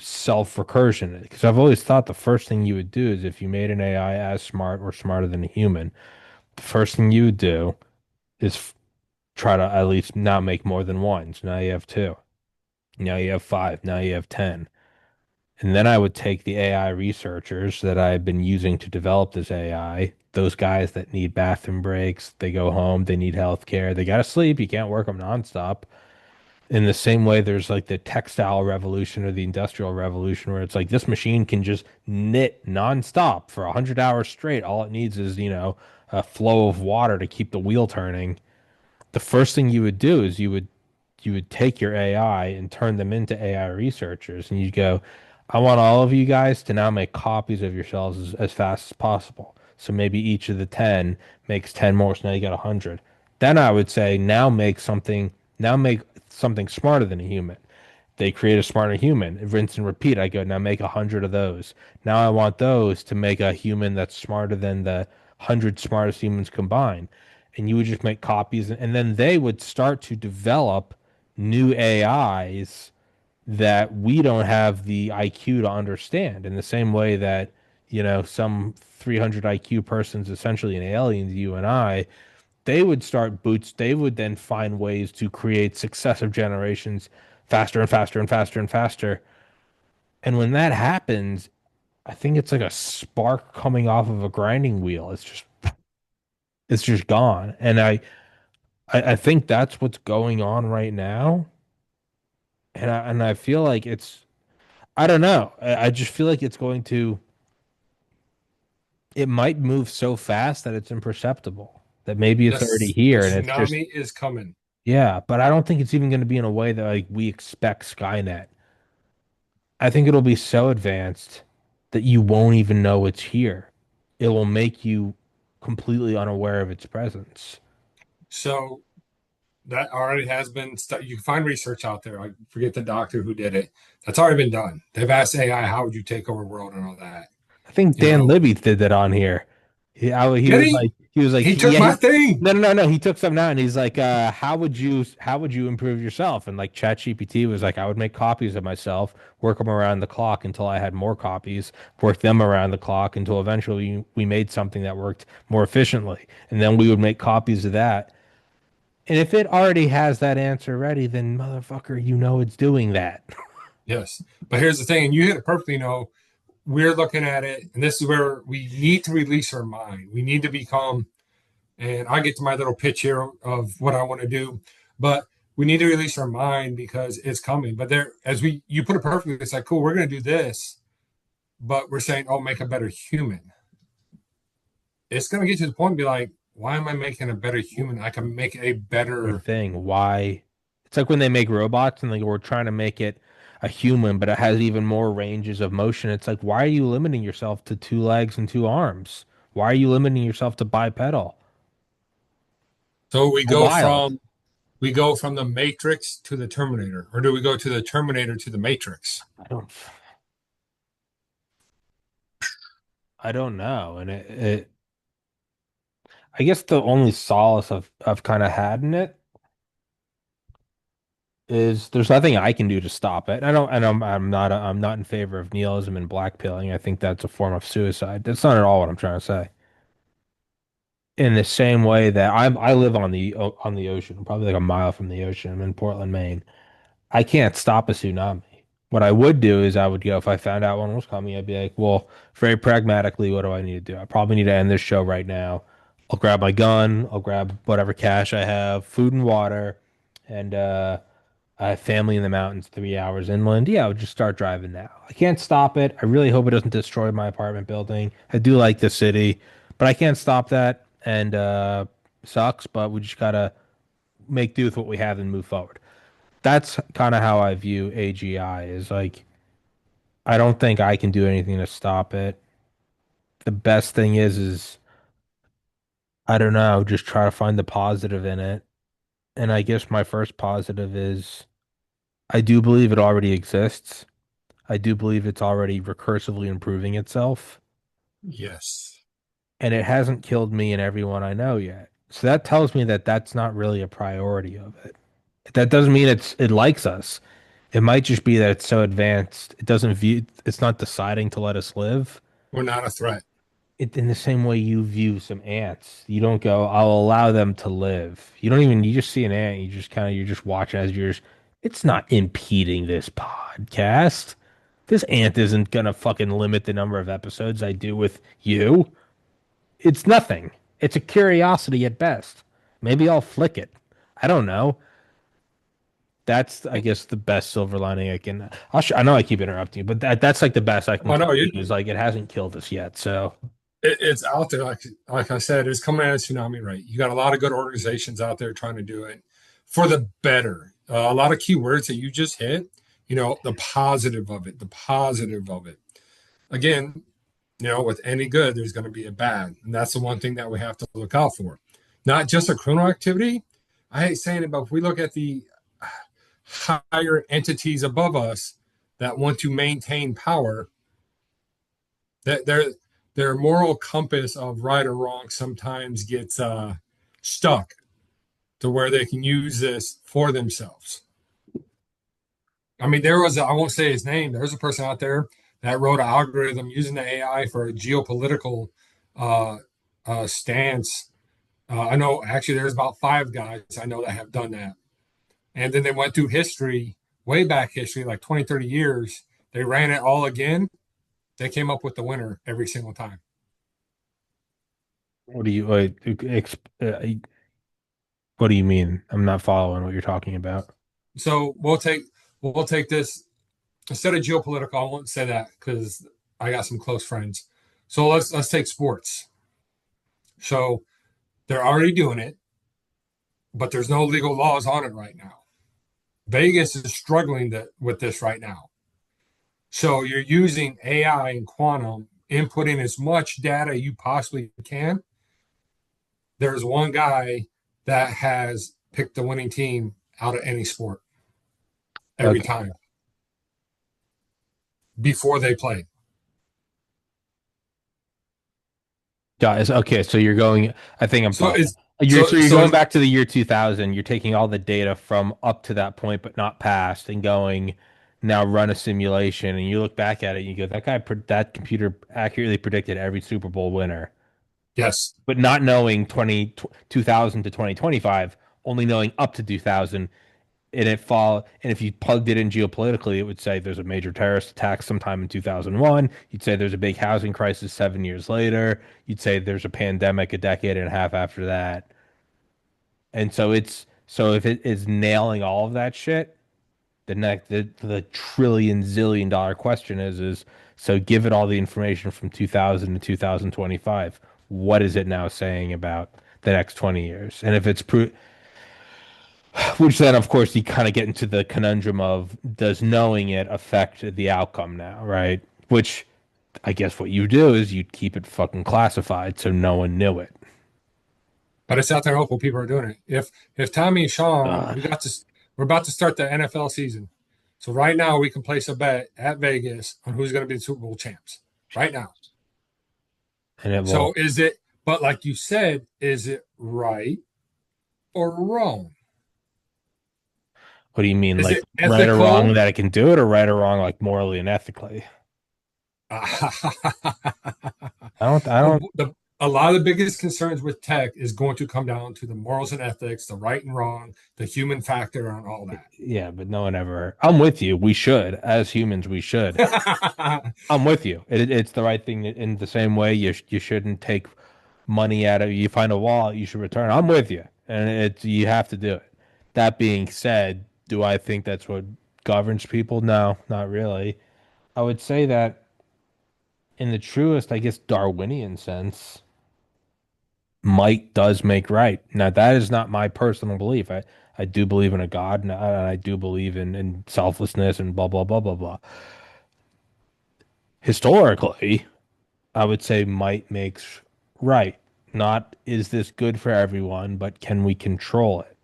self-recursion is. Because I've always thought the first thing you would do is if you made an AI as smart or smarter than a human, the first thing you would do is try to at least not make more than one. So now you have two. Now you have five. Now you have 10. And then I would take the AI researchers that I've been using to develop this AI, those guys that need bathroom breaks, they go home, they need health care, they got to sleep. You can't work them nonstop. In the same way, there's like the textile revolution or the industrial revolution where it's like this machine can just knit nonstop for 100 hours straight. All it needs is, a flow of water to keep the wheel turning. The first thing you would do is you would take your AI and turn them into AI researchers, and you'd go, I want all of you guys to now make copies of yourselves as fast as possible. So maybe each of the 10 makes 10 more, so now you got 100. Then I would say, now make something smarter than a human. They create a smarter human, rinse and repeat. I go, now make 100 of those. Now I want those to make a human that's smarter than the 100 smartest humans combined. And you would just make copies, and then they would start to develop new AIs that we don't have the IQ to understand in the same way that, some 300 IQ person's essentially an alien to you and I, they would then find ways to create successive generations faster and faster and faster and faster. And when that happens, I think it's like a spark coming off of a grinding wheel. It's just gone. And I think that's what's going on right now. And I feel like I don't know. I just feel like it might move so fast that it's imperceptible. That maybe it's already The here and it's just, tsunami is coming. yeah, but I don't think it's even going to be in a way that like we expect Skynet. I think it'll be so advanced that you won't even know it's here. It will make you completely unaware of its presence. So that already has been you can find research out there. I forget the doctor who did it. That's already been done. They've asked AI, how would you take over the world and all that. I think You Dan know, Libby did that on here. He did was he? like, He took yeah, my thing. no, no, no, no. He took something out and he's like, how would you improve yourself? And like ChatGPT was like, I would make copies of myself, work them around the clock until I had more copies, work them around the clock until eventually we made something that worked more efficiently. And then we would make copies of that. And if it already has that answer ready, then motherfucker, it's doing that. Yes. But here's the thing, and you hit it perfectly. We're looking at it, and this is where we need to release our mind. We need to become, and I get to my little pitch here of what I want to do, but we need to release our mind because it's coming. But there, as you put it perfectly, it's like, cool, we're going to do this, but we're saying, oh, make a better human. It's going to get to the point and be like, why am I making a better human? I can make a Their better. thing. Why? It's like when they make robots and like we're trying to make it a human, but it has even more ranges of motion. It's like, why are you limiting yourself to two legs and two arms? Why are you limiting yourself to bipedal? So Go wild. we go from the Matrix to the Terminator, or do we go to the Terminator to the Matrix? I don't I don't know. And I guess the only solace I've kind of had in it is there's nothing I can do to stop it. I don't, and I'm not in favor of nihilism and blackpilling. I think that's a form of suicide. That's not at all what I'm trying to say. in the same way that I live on the ocean, probably like a mile from the ocean. I'm in Portland, Maine. I can't stop a tsunami. What I would do is I would go if I found out one was coming, I'd be like, well, very pragmatically, what do I need to do? I probably need to end this show right now. I'll grab my gun, I'll grab whatever cash I have, food and water, and I have family in the mountains 3 hours inland. Yeah, I would just start driving now. I can't stop it. I really hope it doesn't destroy my apartment building. I do like the city, but I can't stop that. And sucks, but we just gotta make do with what we have and move forward. That's kind of how I view AGI is like I don't think I can do anything to stop it. The best thing is I don't know, just try to find the positive in it. And I guess my first positive is I do believe it already exists. I do believe it's already recursively improving itself, Yes. and it hasn't killed me and everyone I know yet. So that tells me that that's not really a priority of it. That doesn't mean it likes us. It might just be that it's so advanced, it's not deciding to let us live. We're not a threat. It in the same way you view some ants. You don't go, I'll allow them to live. You don't even, you just see an ant, you're just watching as it's not impeding this podcast. This ant isn't gonna fucking limit the number of episodes I do with you. It's nothing. It's a curiosity at best. Maybe I'll flick it. I don't know. That's, I guess, the best silver lining I can. I know I keep interrupting you, but that's like the best I can I come know to is like it hasn't killed us yet. So, it's out there. Like I said, it's coming at a tsunami rate. You got a lot of good organizations out there trying to do it for the better. A lot of key words that you just hit. The positive of it. The positive of it. Again, with any good, there's going to be a bad, and that's the one thing that we have to look out for. Not just a criminal activity. I hate saying it, but if we look at the higher entities above us that want to maintain power, that their moral compass of right or wrong sometimes gets stuck to where they can use this for themselves. I mean, I won't say his name, there's a person out there that wrote an algorithm using the AI for a geopolitical uh, stance. I know actually there's about five guys I know that have done that. And then they went through history, way back history, like 20, 30 years. They ran it all again. They came up with the winner every single time. what do you what do you mean? I'm not following what you're talking about. So we'll take this instead of geopolitical. I won't say that because I got some close friends. So let's take sports. So they're already doing it, but there's no legal laws on it right now. Vegas is struggling with this right now. So you're using AI and quantum, inputting as much data you possibly can. There's one guy that has picked the winning team out of any sport every Okay. time before they play. Guys, okay, so you're going, I think I'm So following. it's so You're so going it's, back to the year 2000. You're taking all the data from up to that point, but not past, and going now run a simulation. And you look back at it, and you go, that computer accurately predicted every Super Bowl winner, yes, but not knowing 2000 to 2025, only knowing up to 2000. And if you plugged it in geopolitically, it would say there's a major terrorist attack sometime in 2001. You'd say there's a big housing crisis 7 years later. You'd say there's a pandemic a decade and a half after that. And so if it is nailing all of that shit, the trillion zillion dollar question is so give it all the information from 2000 to 2025. What is it now saying about the next 20 years? And if it's which then, of course, you kind of get into the conundrum of does knowing it affect the outcome now, right? Which I guess what you do is you keep it fucking classified so no one knew it. but it's out there. Hopeful people are doing it. If Tommy and Sean, God. we're about to start the NFL season. So right now we can place a bet at Vegas on who's going to be the Super Bowl champs. Right now. And it So will, is it? But like you said, is it right or wrong? what do you mean? Is Like it right or wrong ethical? that it can do it or right or wrong like morally and ethically? the I don't, I don't, the a lot of the biggest concerns with tech is going to come down to the morals and ethics, the right and wrong, the human factor, and all Yeah, but no one ever. I'm with you. We should, as humans, we should. that. I'm with you. It's the right thing in the same way you shouldn't take money out of you find a wallet, you should return. I'm with you. And it's you have to do it. That being said, do I think that's what governs people? No, not really. I would say that in the truest, I guess, Darwinian sense, might does make right. Now, that is not my personal belief. I do believe in a God, and I do believe in selflessness and blah, blah, blah, blah, blah. Historically, I would say might makes right. Not is this good for everyone, but can we control it?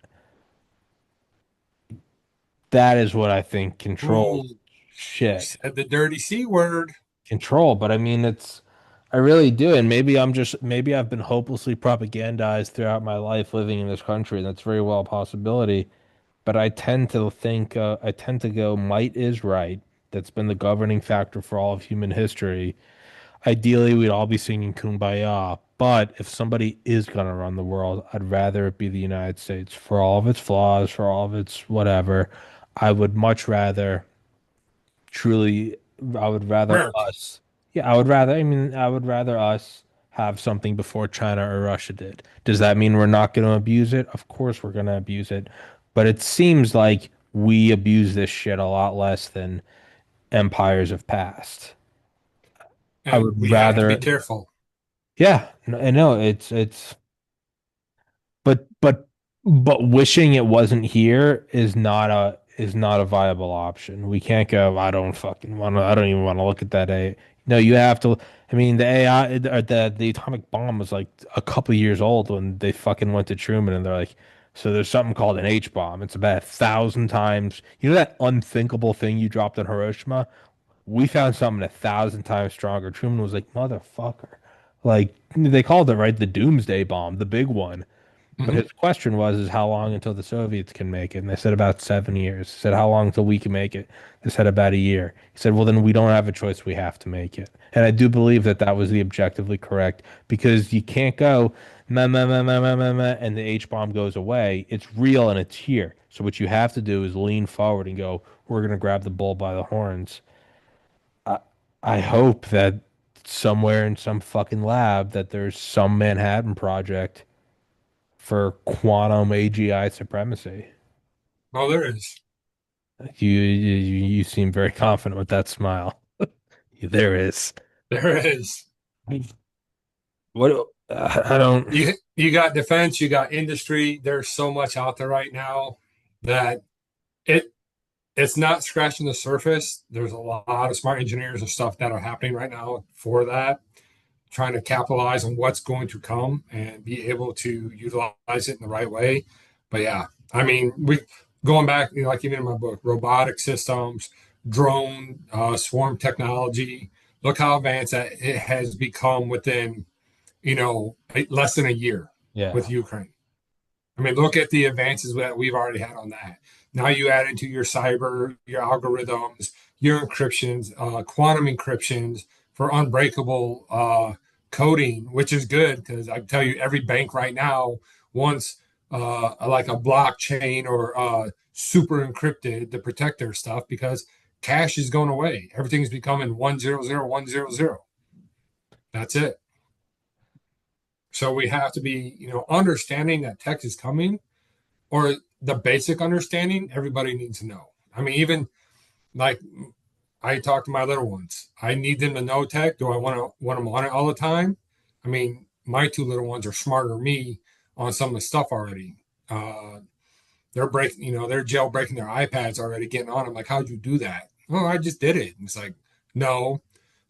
That is what I think control Ooh, shit. said the dirty C word. Control, but I mean I really do. And maybe I've been hopelessly propagandized throughout my life living in this country, and that's very well a possibility. But I tend to go might is right. That's been the governing factor for all of human history. Ideally, we'd all be singing Kumbaya. But if somebody is going to run the world, I'd rather it be the United States for all of its flaws, for all of its whatever. I would much rather truly, I would rather America. us. Yeah, I would rather us have something before China or Russia did. Does that mean we're not going to abuse it? Of course we're going to abuse it. But it seems like we abuse this shit a lot less than empires have passed. I And would we have to be rather, careful. yeah, I know but but but wishing it wasn't here is not a viable option. We can't go, I don't even want to look at that A. No, you have to. I mean, the AI or the atomic bomb was like a couple years old when they fucking went to Truman, and they're like, so there's something called an H bomb. It's about 1,000 times. You know that unthinkable thing you dropped on Hiroshima? We found something 1,000 times stronger. Truman was like, motherfucker. Like they called it right, the Doomsday Bomb, the big one. But Mhm. his question is how long until the Soviets can make it? And they said about 7 years. He said, how long until we can make it? They said about a year. He said, well, then we don't have a choice. We have to make it. And I do believe that that was the objectively correct because you can't go meh, meh, meh, meh, meh, meh, meh, and the H bomb goes away. It's real and it's here. So what you have to do is lean forward and go, we're going to grab the bull by the horns. I, I hope that somewhere in some fucking lab that there's some Manhattan project for quantum AGI supremacy. Oh, there is. You seem very confident with that smile. There is. There is. What I don't. You got defense, you got industry. There's so much out there right now that it it's not scratching the surface. There's a lot of smart engineers and stuff that are happening right now for that, trying to capitalize on what's going to come and be able to utilize it in the right way. But yeah, I mean, we going back, like even in my book, robotic systems, drone, swarm technology. Look how advanced that it has become within, less than a year with Yeah. Ukraine. I mean, look at the advances that we've already had on that. Now you add into your cyber, your algorithms, your encryptions, quantum encryptions for unbreakable coding, which is good because I tell you, every bank right now wants like a blockchain or super encrypted to protect their stuff because cash is going away. Everything's becoming 100 100. That's it. So we have to be, understanding that tech is coming, or the basic understanding everybody needs to know. I mean, even like I talk to my little ones, I need them to know tech. Do I want them on it all the time? I mean, my two little ones are smarter than me on some of the stuff already. Uh, they're breaking, they're jailbreaking their iPads already, getting on them. Like, how'd you do that? Oh, I just did it. And it's like, no.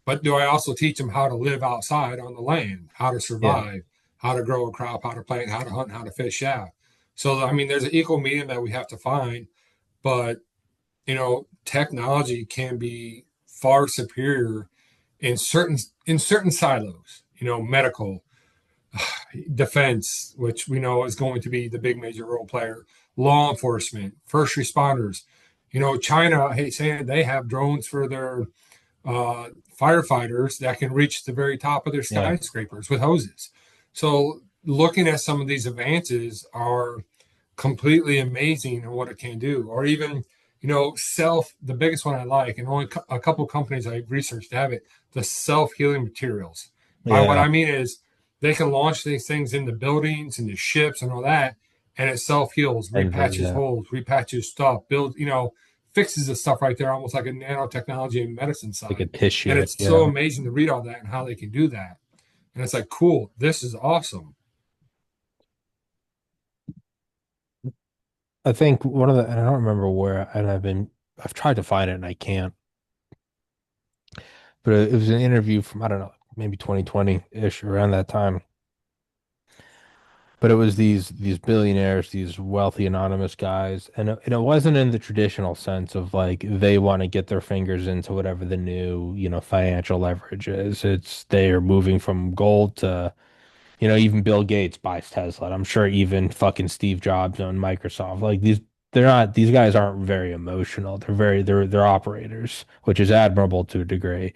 But do I also teach them how to live outside on the land, how to Yeah. survive, how to grow a crop, how to plant, how to hunt, how to fish? Yeah. So I mean, there's an equal medium that we have to find, but technology can be far superior in certain silos. Medical, defense, which we know is going to be the big major role player, law enforcement, first responders. China, hey, saying they have drones for their uh, firefighters that can reach the very top of their Yeah. skyscrapers with hoses. So looking at some of these advances are completely amazing in what it can do. Or even, the biggest one I like, and only a couple companies I've researched have it, the self-healing materials. By what Yeah, I mean is they can launch these things into buildings, into ships and all that, and it self-heals, and repatches yeah, holes, repatches stuff, fixes the stuff right there, almost like a nanotechnology and medicine like a side. And tissue. it's so Yeah, amazing to read all that and how they can do that. And it's like, cool, this is awesome. I think one of the, and I don't remember where, and I've tried to find it and I can't, but it was an interview from, I don't know, maybe 2020-ish around that time. But it was these billionaires, these wealthy anonymous guys, and it wasn't in the traditional sense of like they want to get their fingers into whatever the new, financial leverage is. It's they are moving from gold to, even Bill Gates buys Tesla. And I'm sure even fucking Steve Jobs owned Microsoft. Like these guys aren't very emotional. They're operators, which is admirable to a degree.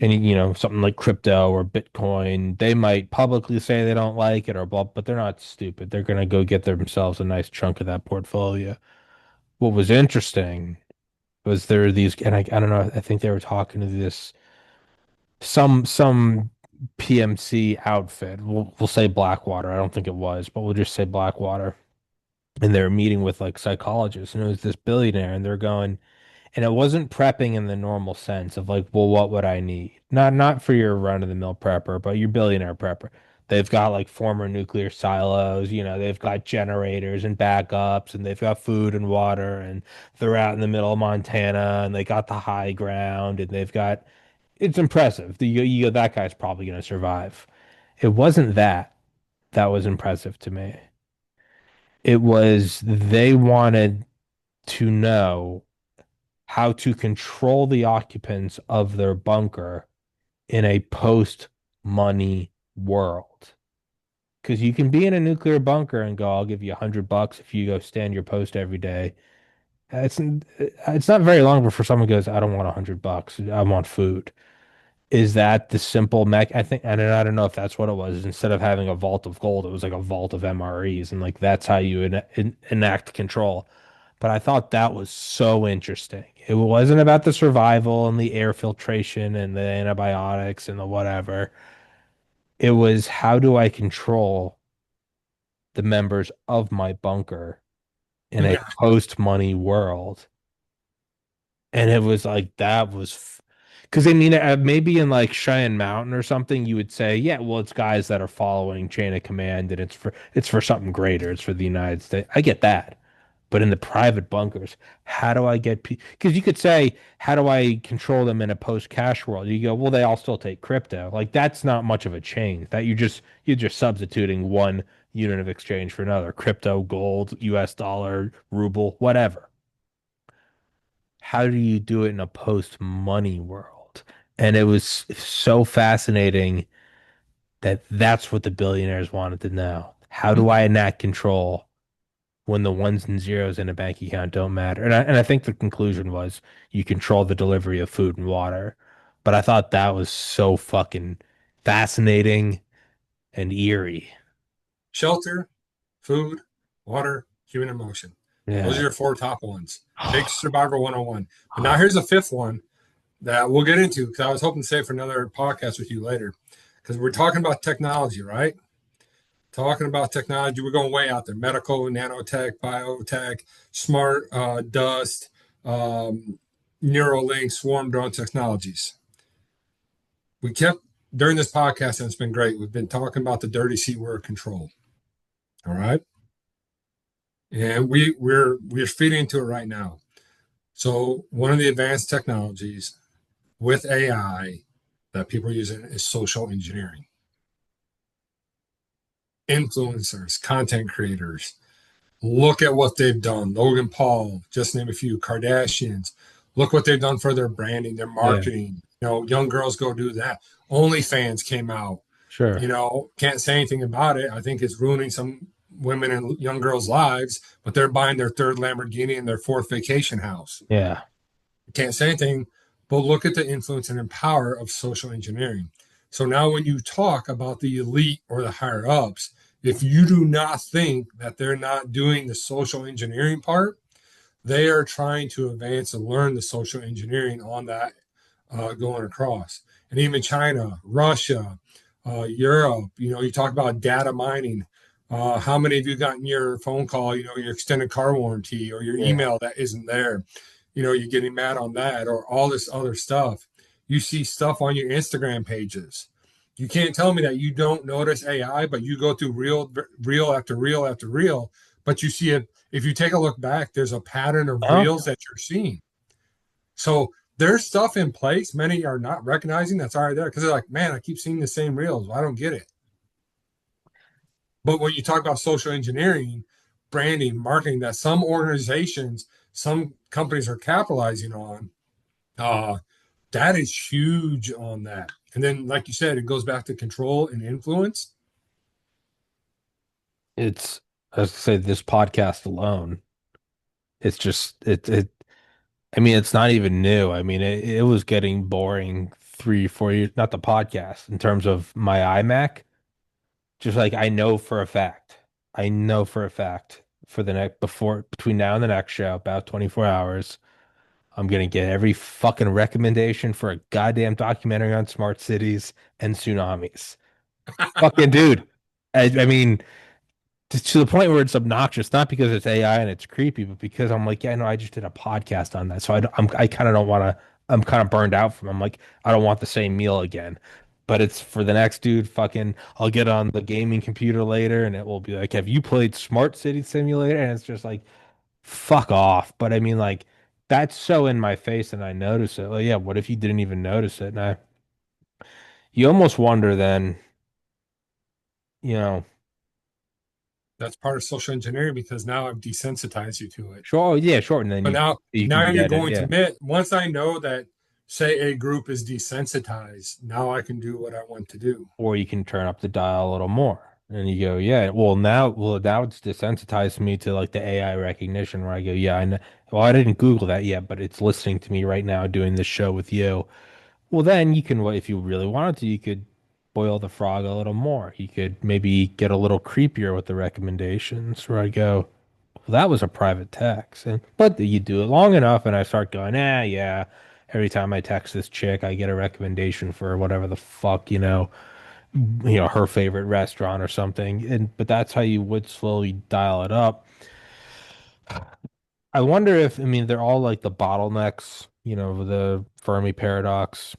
And something like crypto or Bitcoin, they might publicly say they don't like it or blah, but they're not stupid. They're gonna go get themselves a nice chunk of that portfolio. What was interesting was there are these, and I don't know, I think they were talking to this some PMC outfit. We'll say Blackwater. I don't think it was, but we'll just say Blackwater. And they were meeting with like psychologists, and it was this billionaire, and they're going. And it wasn't prepping in the normal sense of like, well, what would I need? Not for your run-of-the-mill prepper, but your billionaire prepper. They've got like former nuclear silos, they've got generators and backups, and they've got food and water, and they're out in the middle of Montana, and they got the high ground, and they've got it's impressive. That guy's probably going to survive. It wasn't that was impressive to me. It was they wanted to know how to control the occupants of their bunker in a post-money world. Because you can be in a nuclear bunker and go, I'll give you $100 if you go stand your post every day. It's not very long before someone goes, I don't want $100. I want food. Is that the simple mech? I think, and I don't know if that's what it was. Instead of having a vault of gold, it was like a vault of MREs, and like that's how you enact control. But I thought that was so interesting. It wasn't about the survival and the air filtration and the antibiotics and the whatever. It was how do I control the members of my bunker in a Yeah. post-money world? And it was like that was because I mean maybe in like Cheyenne Mountain or something you would say yeah well it's guys that are following chain of command and it's for something greater, it's for the United States. I get that. But in the private bunkers, how do I get people? Because you could say, how do I control them in a post-cash world? You go, well, they all still take crypto. Like that's not much of a change. That you're just substituting one unit of exchange for another. Crypto, gold, US dollar, ruble, whatever. How do you do it in a post-money world? And it was so fascinating that that's what the billionaires wanted to know. How do I enact control when the ones and zeros in a bank account don't matter? And I think the conclusion was you control the delivery of food and water. But I thought that was so fucking fascinating and eerie. Shelter, food, water, human emotion. Those are Yeah. your four top ones. Big Survivor 101. But now here's a fifth one that we'll get into because I was hoping to save for another podcast with you later. Because we're talking about technology, right? Talking about technology, we're going way out there. Medical, nanotech, biotech, smart dust, um, Neuralink, swarm drone technologies. We kept during this podcast, and it's been great. We've been talking about the dirty C word control. All right. And we're feeding into it right now. So one of the advanced technologies with AI that people are using is social engineering. Influencers, content creators, look at what they've done. Logan Paul, just name a few, Kardashians. Look what they've done for their branding, their Yeah, marketing. Young girls go do that. OnlyFans came out. sure. Can't say anything about it. I think it's ruining some women and young girls' lives, but they're buying their third Lamborghini and their fourth vacation house. Yeah. Can't say anything, but look at the influence and power of social engineering. So now when you talk about the elite or the higher ups, if you do not think that they're not doing the social engineering part, they are trying to advance and learn the social engineering on that going across. And even China, Russia, Europe, you talk about data mining. How many of you gotten your phone call, your extended car warranty or your Yeah. email that isn't there? You're getting mad on that or all this other stuff. You see stuff on your Instagram pages. You can't tell me that you don't notice AI, but you go through reel after reel after reel, but you see it. If you take a look back, there's a pattern of Oh, reels that you're seeing. So there's stuff in place. Many are not recognizing that's already there because they're like, man, I keep seeing the same reels. I don't get it. But when you talk about social engineering, branding, marketing, that some organizations, some companies are capitalizing on, uh, that is huge on that. And then, like you said, it goes back to control and influence. it's, I was gonna say this podcast alone. It's just I mean, it's not even new. I mean, it was getting boring 3, 4 years, not the podcast, in terms of my iMac. Just like I know for a fact for the next before between now and the next show, about 24 hours, I'm gonna get every fucking recommendation for a goddamn documentary on smart cities and tsunamis. Fucking dude. I mean, to the point where it's obnoxious, not because it's AI and it's creepy, but because I'm like, yeah, no, I just did a podcast on that, so I kind of don't want to. I'm kind of burned out from. I'm like, I don't want the same meal again. But it's for the next dude. Fucking, I'll get on the gaming computer later, and it will be like, have you played Smart City Simulator? And it's just like, fuck off. But I mean, like, that's so in my face, and I notice it. Like, yeah, what if you didn't even notice it? You almost wonder then, you know, That's part of social engineering because now I've desensitized you to it. sure, yeah, sure, and then But you can now you're get it, going to yeah. admit, once I know that, say, a group is desensitized, now I can do what I want to do. Or you can turn up the dial a little more. And you go, yeah, well, now it's desensitized me to like the AI recognition where I go, yeah, I know. Well, I didn't Google that yet, but it's listening to me right now doing this show with you. Well, then you can, well, if you really wanted to, you could boil the frog a little more. You could maybe get a little creepier with the recommendations where I go, well, that was a private text. And but you do it long enough, and I start going, yeah. Every time I text this chick, I get a recommendation for whatever the fuck, her favorite restaurant or something. And but that's how you would slowly dial it up. I wonder if, I mean, they're all like the bottlenecks, the Fermi paradox,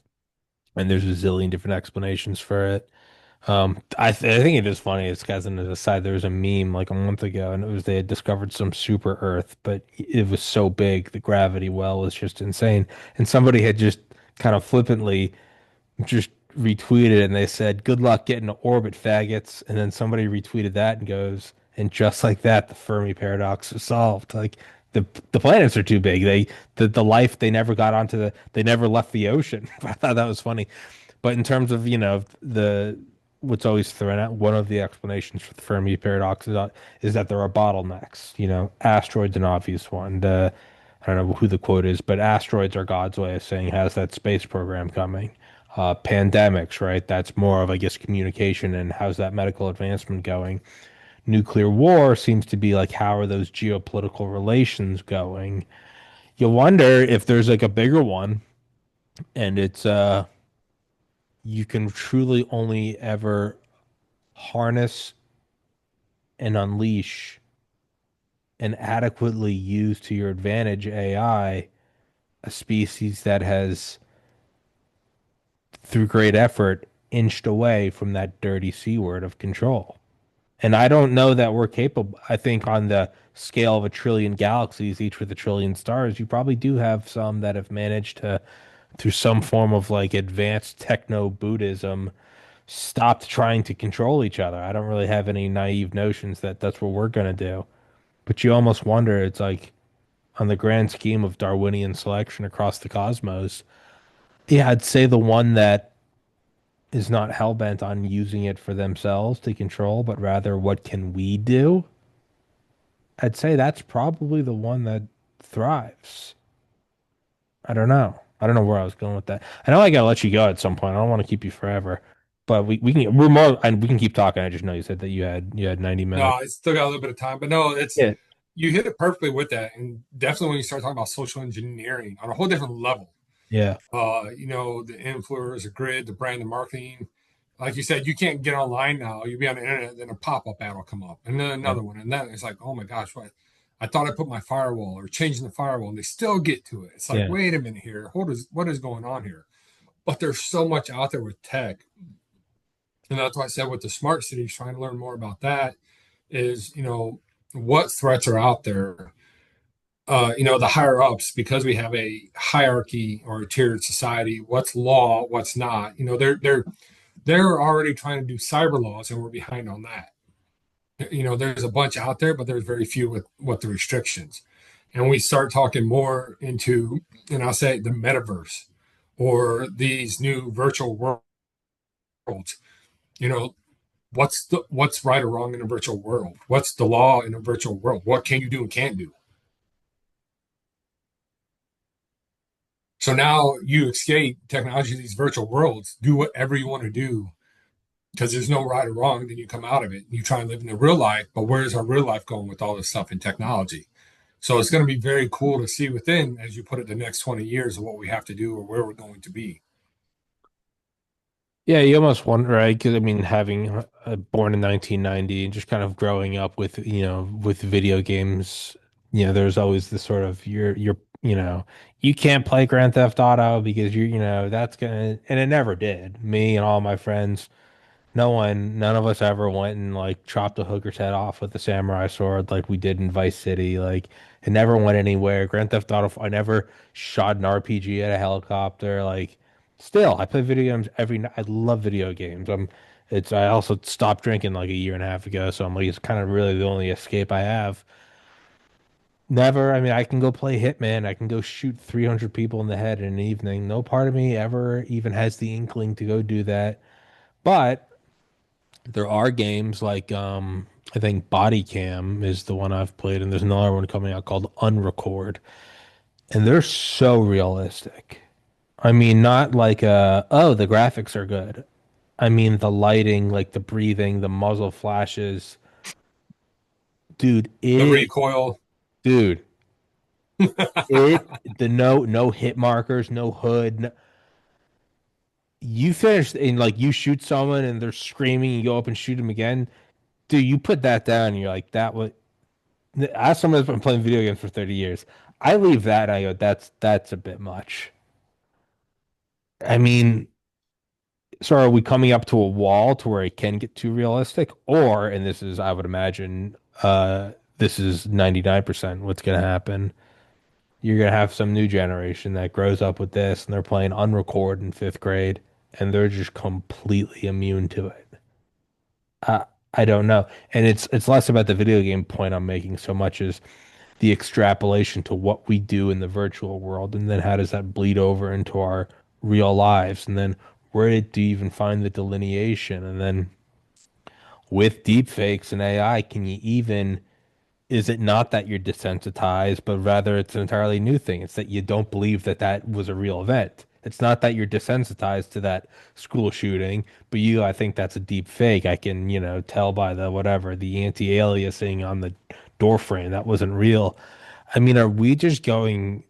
and there's a zillion different explanations for it. I think it is funny. It's guys on the aside. There was a meme like a month ago, and it was they had discovered some super Earth, but it was so big, the gravity well was just insane. And somebody had just kind of flippantly just retweeted and they said, "Good luck getting to orbit, faggots." And then somebody retweeted that and goes, "And just like that, the Fermi paradox is solved." Like the planets are too big. The life they never got onto they never left the ocean. I thought that was funny. But in terms of, the what's always thrown out, one of the explanations for the Fermi paradox is that there are bottlenecks. Asteroids an obvious one. I don't know who the quote is, but asteroids are God's way of saying has that space program coming. Pandemics, right? That's more of, I guess, communication and how's that medical advancement going. Nuclear war seems to be like, how are those geopolitical relations going? You wonder if there's like a bigger one, and it's you can truly only ever harness and unleash and adequately use to your advantage AI, a species that has, through great effort, inched away from that dirty C word of control. And I don't know that we're capable. I think on the scale of a trillion galaxies, each with a trillion stars, you probably do have some that have managed to, through some form of like advanced techno Buddhism, stopped trying to control each other. I don't really have any naive notions that that's what we're going to do. But you almost wonder, it's like on the grand scheme of Darwinian selection across the cosmos, yeah, I'd say the one that is not hell-bent on using it for themselves to control, but rather what can we do? I'd say that's probably the one that thrives. I don't know. I don't know where I was going with that. I know I gotta let you go at some point. I don't want to keep you forever. But we're more and we can keep talking. I just know you said that you had 90 No, minutes. I still got a little bit of time, but no, it's Yeah. you hit it perfectly with that, and definitely when you start talking about social engineering on a whole different level, Yeah. the influencers, the grid, the brand, the marketing. Like you said, you can't get online now. You'll be on the internet, then a pop-up ad will come up, and then Yeah. another one, and then it's like, oh my gosh, what? I thought I put my firewall or changing the firewall, and they still get to it. It's like, Yeah. wait a minute here, what is going on here? But there's so much out there with tech, and that's why I said with the smart cities, trying to learn more about that is, what threats are out there. The higher ups, because we have a hierarchy or a tiered society, what's law, what's not. They're already trying to do cyber laws, and we're behind on that. There's a bunch out there, but there's very few with what the restrictions. And we start talking more into, and I'll say the metaverse or these new virtual worlds. You know, what's right or wrong in a virtual world? What's the law in a virtual world? What can you do and can't do? So now you escape technology, these virtual worlds, do whatever you want to do because there's no right or wrong. Then you come out of it. You try and live in the real life, but where's our real life going with all this stuff in technology? So it's going to be very cool to see within, as you put it, the next 20 years of what we have to do or where we're going to be. Yeah, you almost wonder, right? Because I mean, having born in 1990 and just kind of growing up with, with video games, there's always this sort of you can't play Grand Theft Auto because that's gonna, and it never did. Me and all my friends. None of us ever went and like chopped a hooker's head off with a samurai sword like we did in Vice City. Like it never went anywhere. Grand Theft Auto, I never shot an RPG at a helicopter. Like still, I play video games every night. I love video games. I also stopped drinking like a year and a half ago, so I'm like it's kind of really the only escape I have. Never, I mean, I can go play Hitman. I can go shoot 300 people in the head in an evening. No part of me ever even has the inkling to go do that. But there are games like I think Body Cam is the one I've played, and there's another one coming out called Unrecord, and they're so realistic. I mean, not like oh, the graphics are good. I mean, the lighting, like the breathing, the muzzle flashes, dude. The recoil, Dude, the no hit markers, no hood. You finish and like you shoot someone and they're screaming, you go up and shoot them again. Dude, you put that down, and you're like, that was as someone that's been playing video games for 30 years, I leave that and I go, that's a bit much. I mean, so are we coming up to a wall to where it can get too realistic? Or, and this is, I would imagine, this is 99% what's going to happen. You're going to have some new generation that grows up with this and they're playing Unrecord in fifth grade and they're just completely immune to it. Uh, I don't know. And it's less about the video game point I'm making so much as the extrapolation to what we do in the virtual world, and then how does that bleed over into our real lives, and then where do you even find the delineation? And then with deepfakes and AI, can you even is it not that you're desensitized, but rather it's an entirely new thing. It's that you don't believe that that was a real event. It's not that you're desensitized to that school shooting, but I think that's a deep fake. I can, tell by the whatever, the anti-aliasing on the door frame. That wasn't real. I mean, are we just going?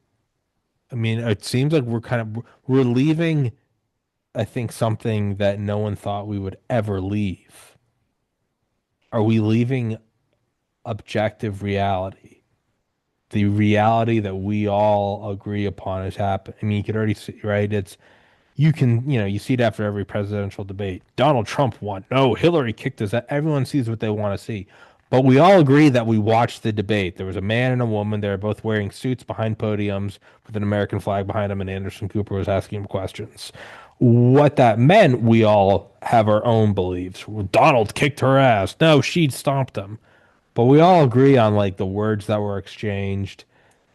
I mean, it seems like we're leaving, I think, something that no one thought we would ever leave. Are we leaving objective reality? The reality that we all agree upon has happened. I mean, you could already see, right? You see it after every presidential debate. Donald Trump won. No, Hillary kicked us out. Everyone sees what they want to see. But we all agree that we watched the debate. There was a man and a woman. They were both wearing suits behind podiums with an American flag behind them, and Anderson Cooper was asking them questions. What that meant, we all have our own beliefs. Well, Donald kicked her ass. No, she stomped him. But we all agree on like the words that were exchanged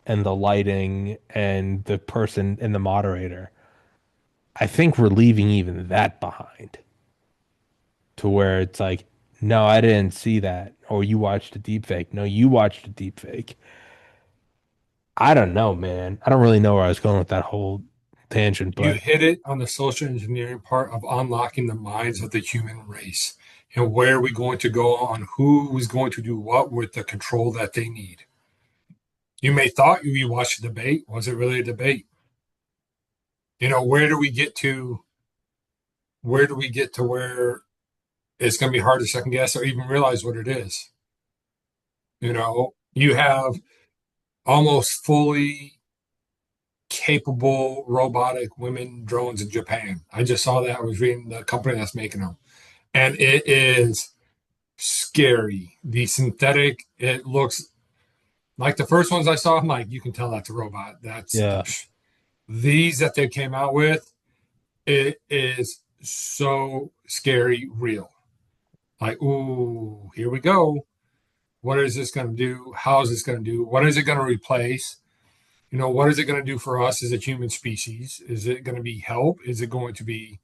and the lighting and the person and the moderator. I think we're leaving even that behind to where it's like, no, I didn't see that. Or you watched a deep fake. No, you watched a deep fake. I don't know, man. I don't really know where I was going with that whole. tangent, You but hit it on the social engineering part of unlocking the minds of the human race. And where are we going to go on who is going to do what with the control that they need? You may thought you watched a debate. Was it really a debate? Where do we get to? Where do we get to where it's going to be hard to second guess or even realize what it is? You have almost fully capable robotic women drones in Japan. I just saw that. I was reading the company that's making them, and it is scary. The synthetic, it looks like the first ones I saw. I'm like, you can tell that's a robot. That's yeah. these that they came out with. It is so scary, real. Like, ooh, here we go. What is this going to do? How is this going to do? What is it going to replace? What is it going to do for us as a human species? Is it going to be help? Is it going to be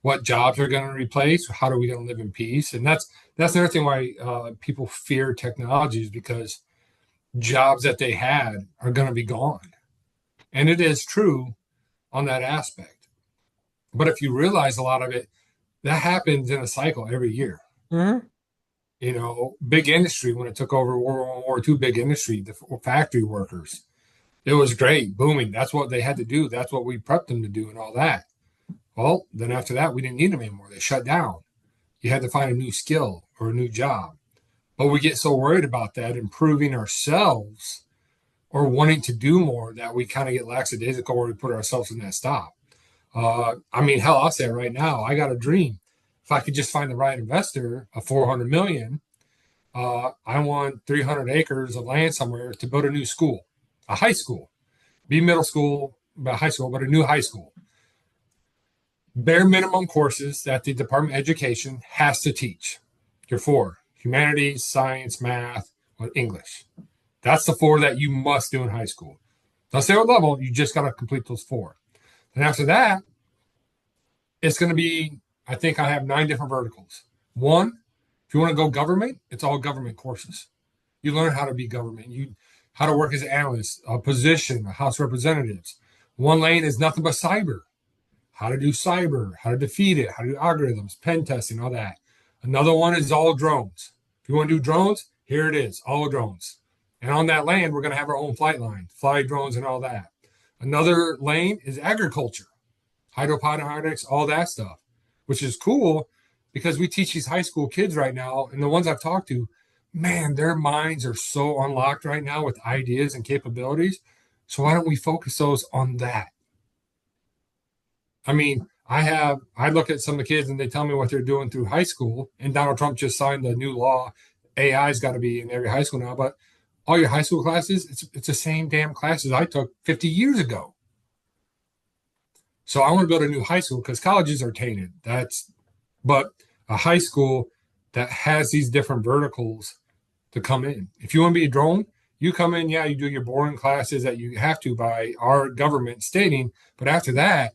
what jobs are going to replace? How are we going to live in peace? And that's another thing why people fear technologies because jobs that they had are going to be gone. And it is true on that aspect. But if you realize a lot of it, that happens in a cycle every year. Hmm. Big industry, when it took over World War II, big industry, the factory workers, it was great, booming. That's what they had to do. That's what we prepped them to do and all that. Well, then after that, we didn't need them anymore. They shut down. You had to find a new skill or a new job. But we get so worried about that, improving ourselves or wanting to do more that we kind of get lackadaisical where we put ourselves in that stop. I mean, hell, I'll say it right now. I got a dream. If I could just find the right investor of 400 million, I want 300 acres of land somewhere to build a new school, a high school, be middle school, but high school, but a new high school. Bare minimum courses that the Department of Education has to teach. Your four: humanities, science, math, or English. That's the four that you must do in high school. Don't say what level, you just got to complete those four. And after that, it's going to be, I think I have 9 different verticals. One, if you want to go government, it's all government courses. You learn how to be government, how to work as an analyst, a position, a House of Representatives. One lane is nothing but cyber, how to do cyber, how to defeat it, how to do algorithms, pen testing, all that. Another one is all drones. If you want to do drones, here it is, all drones. And on that land, we're going to have our own flight line, fly drones and all that. Another lane is agriculture, hydroponics, all that stuff, which is cool because we teach these high school kids right now. And the ones I've talked to, man, their minds are so unlocked right now with ideas and capabilities. So why don't we focus those on that? I mean, I look at some of the kids and they tell me what they're doing through high school. And Donald Trump just signed the new law. AI's got to be in every high school now, but all your high school classes, it's the same damn classes I took 50 years ago. So I want to build a new high school because colleges are tainted. But a high school that has these different verticals to come in. If you want to be a drone, you come in, yeah, you do your boring classes that you have to by our government stating, but after that,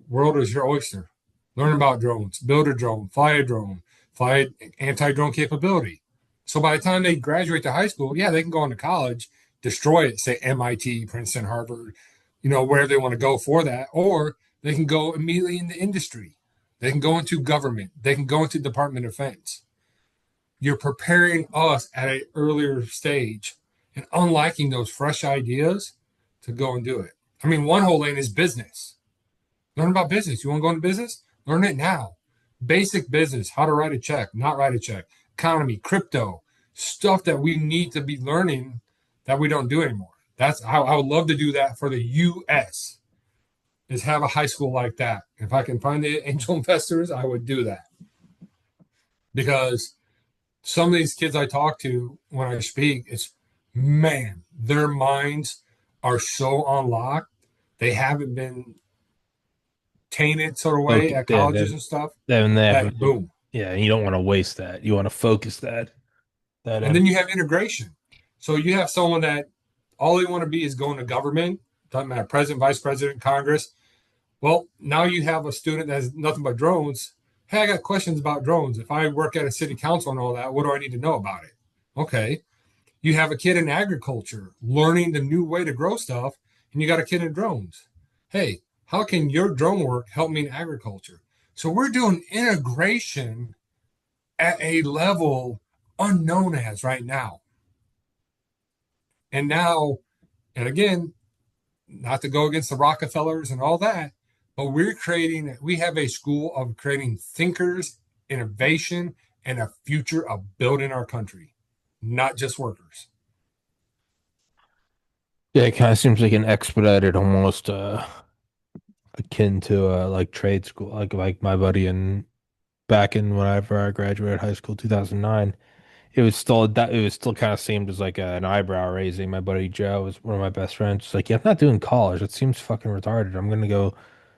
world is your oyster. Learn about drones, build a drone, fly anti-drone capability. So by the time they graduate to high school, yeah, they can go into college, destroy it, say MIT, Princeton, Harvard, where they want to go for that, or they can go immediately into industry. They can go into government. They can go into Department of Defense. You're preparing us at an earlier stage and unlocking those fresh ideas to go and do it. I mean, one whole lane is business. Learn about business. You want to go into business? Learn it now. Basic business, how to write a check, not write a check, economy, crypto, stuff that we need to be learning that we don't do anymore. That's how I would love to do that for the US is have a high school like that. If I can find the angel investors, I would do that. Because some of these kids I talk to when I speak, it's man, their minds are so unlocked. They haven't been tainted sort of way Okay, at yeah, colleges and stuff. then they have, That boom. yeah, you don't want to waste that. You want to focus that And then you have integration. So you have someone that all they want to be is going to government, doesn't matter, president, vice president, Congress. Well, now you have a student that has nothing but drones. Hey, I got questions about drones. If I work at a city council and all that, what do I need to know about it? Okay. You have a kid in agriculture learning the new way to grow stuff, and you got a kid in drones. hey, how can your drone work help me in agriculture? So we're doing integration at a level unknown as right now. And now, and again, not to go against the Rockefellers and all that, but we have a school of creating thinkers, innovation, and a future of building our country, not just workers. Yeah, it kind of seems like an expedited, almost akin to like trade school, like my buddy in back in whenever I graduated high school, 2009. It was still kind of seemed as like an eyebrow raising. My buddy Joe was one of my best friends. He's like, yeah, I'm not doing college. It seems fucking retarded. I'm gonna go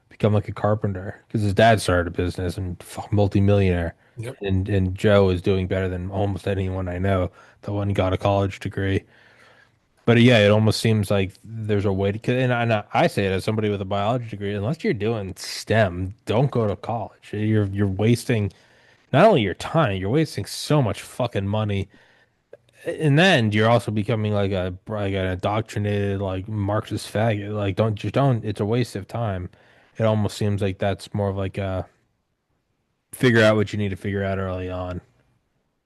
become like a carpenter because his dad started a business and fuck multimillionaire. Yep. And Joe is doing better than almost anyone I know that went and got a college degree. But yeah, it almost seems like there's a way to, and I say it as somebody with a biology degree, unless you're doing STEM, don't go to college. You're wasting not only your time, you're wasting so much fucking money. In the end, you're also becoming like an indoctrinated like Marxist faggot. Like don't it's a waste of time. It almost seems like that's more of like a figure out what you need to figure out early on.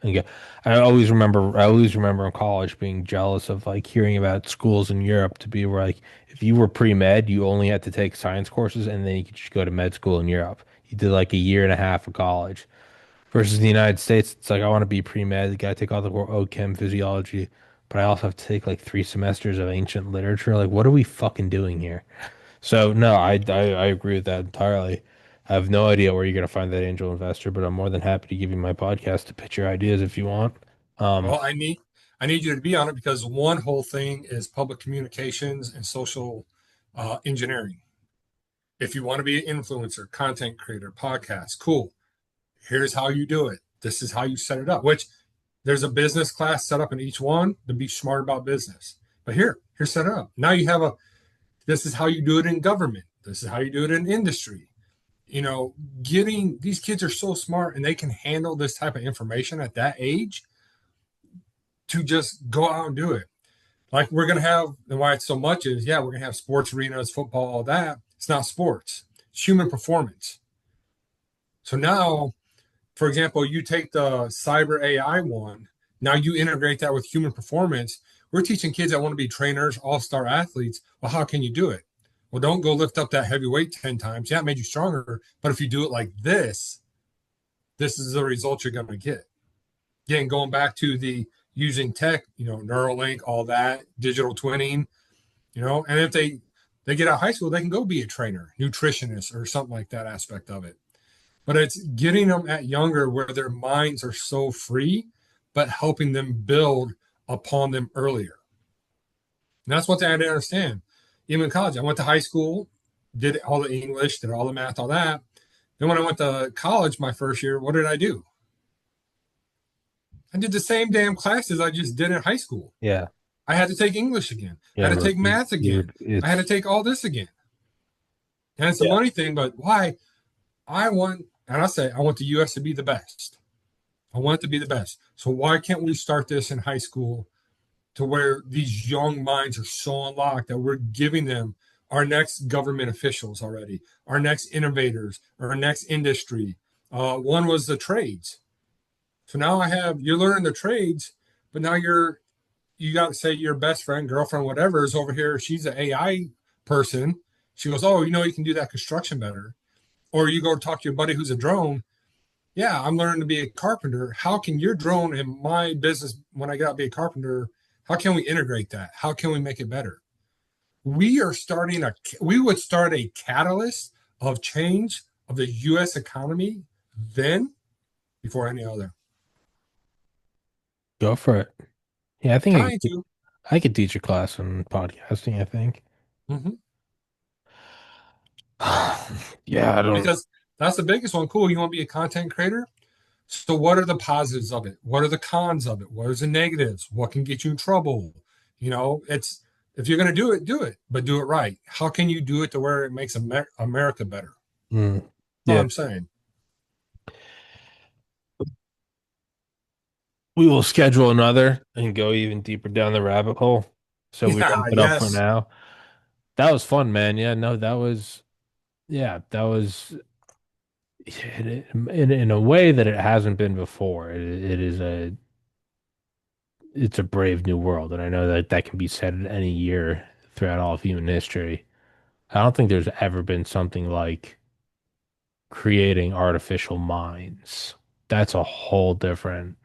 And get, I always remember in college being jealous of like hearing about schools in Europe to be where like if you were pre-med, you only had to take science courses and then you could just go to med school in Europe. You did like a year and a half of college. Versus the United States, it's like I want to be pre-med, gotta take all the chem physiology, but I also have to take like 3 semesters of ancient literature. Like, what are we fucking doing here? So no, I agree with that entirely. I have no idea where you're gonna find that angel investor, but I'm more than happy to give you my podcast to pitch your ideas if you want. Um, Well, I need you to be on it because one whole thing is public communications and social engineering. If you want to be an influencer, content creator, podcast, cool. Here's how you do it. This is how you set it up. Which there's a business class set up in each one to be smart about business. But here's set it up. Now you have a. This is how you do it in government. This is how you do it in industry. You know, getting these kids are so smart and they can handle this type of information at that age to just go out and do it. Like we're gonna have, and why it's so much is, yeah, we're gonna have sports arenas, football, all that. It's not sports. It's human performance. So now, for example, you take the cyber AI one. Now you integrate that with human performance. We're teaching kids that want to be trainers, all-star athletes. Well, how can you do it? Well, don't go lift up that heavy weight 10 times. Yeah, it made you stronger. But if you do it like this is the result you're going to get. Again, going back to the using tech, Neuralink, all that, digital twinning, and if they get out of high school, they can go be a trainer, nutritionist, or something like that aspect of it. But it's getting them at younger where their minds are so free, but helping them build upon them earlier. And that's what they had to understand. Even in college, I went to high school, did all the English, did all the math, all that. Then when I went to college my first year, what did I do? I did the same damn classes I just did in high school. yeah, I had to take English again. I yeah, had to take math again. I had to it's take all this again. And it's a yeah. money thing, but why? I want, and I say, I want the US to be the best. I want it to be the best. So why can't we start this in high school to where these young minds are so unlocked that we're giving them our next government officials already, our next innovators, our next industry. One was the trades. So now you're learning the trades, but now you got to say your best friend, girlfriend, whatever is over here. She's an AI person. She goes, oh, you can do that construction better. Or you go talk to your buddy who's a drone. Yeah, I'm learning to be a carpenter. How can your drone and my business, when I get out to be a carpenter, how can we integrate that? How can we make it better? We would start a catalyst of change of the US economy then before any other. Go for it. Yeah, Trying to. I could teach a class on podcasting, I think. Mm-hmm. Yeah, I don't. Because that's the biggest one. Cool. You want to be a content creator? So, what are the positives of it? What are the cons of it? What are the negatives? What can get you in trouble? It's if you're going to do it, but do it right. How can you do it to where it makes America better? Mm, That's all yeah, I'm saying. we will schedule another and go even deeper down the rabbit hole. So we Yeah, wrap it up for yes. now. That was fun, man. Yeah, no, that was yeah, that was in a way that it hasn't been before. It is it's a brave new world, and I know that that can be said in any year throughout all of human history. I don't think there's ever been something like creating artificial minds. That's a whole different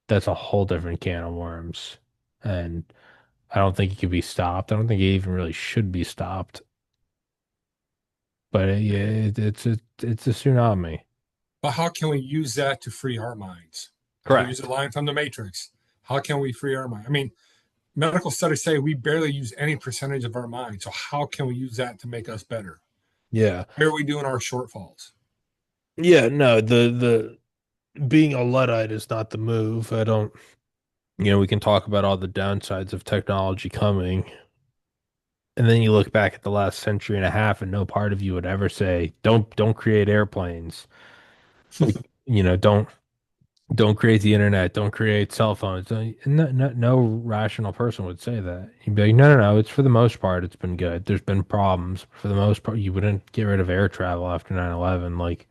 that's a whole different can of worms. And I don't think it can be stopped. I don't think it even really should be stopped. But yeah, it's a tsunami. But how can we use that to free our minds? I'll use a Correct. line from The Matrix. How can we free our mind? I mean, medical studies say we barely use any percentage of our mind. So how can we use that to make us better? Yeah. Where are we doing our shortfalls? Yeah, no, the being a Luddite is not the move. I don't, we can talk about all the downsides of technology coming, and then you look back at the last century and a half, and no part of you would ever say, don't create airplanes. Like, don't create the internet, don't create cell phones. No rational person would say that. You'd be like, no, it's for the most part, it's been good. There's been problems. For the most part, you wouldn't get rid of air travel after 9/11. Like,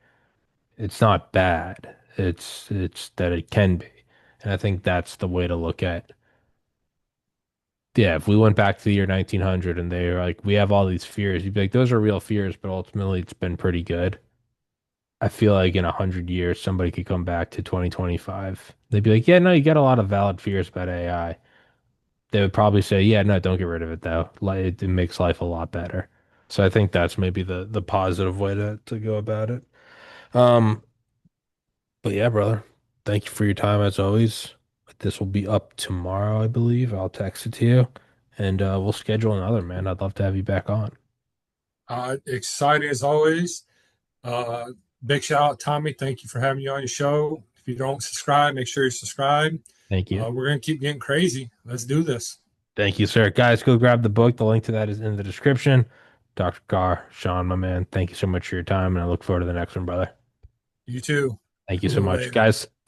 it's not bad. It's that it can be. And I think that's the way to look at. Yeah, if we went back to the year 1900 and they were like, we have all these fears, you'd be like, those are real fears, but ultimately it's been pretty good. I feel like in 100 years, somebody could come back to 2025. They'd be like, yeah, no, you got a lot of valid fears about AI. They would probably say, yeah, no, don't get rid of it though. Like it makes life a lot better. So I think that's maybe the positive way to go about it. Um, but yeah, brother, thank you for your time as always. This will be up tomorrow, I believe. I'll text it to you, and we'll schedule another, man. I'd love to have you back on. Exciting as always. Uh, Big shout out, Tommy. Thank you for having me on your show. If you don't subscribe, make sure you subscribe. Thank you. We're going to keep getting crazy. Let's do this. Thank you, sir. Guys, go grab the book. The link to that is in the description. Dr. Carr, Sean, my man, thank you so much for your time, and I look forward to the next one, brother. You too. Thank you so much. Later. Guys,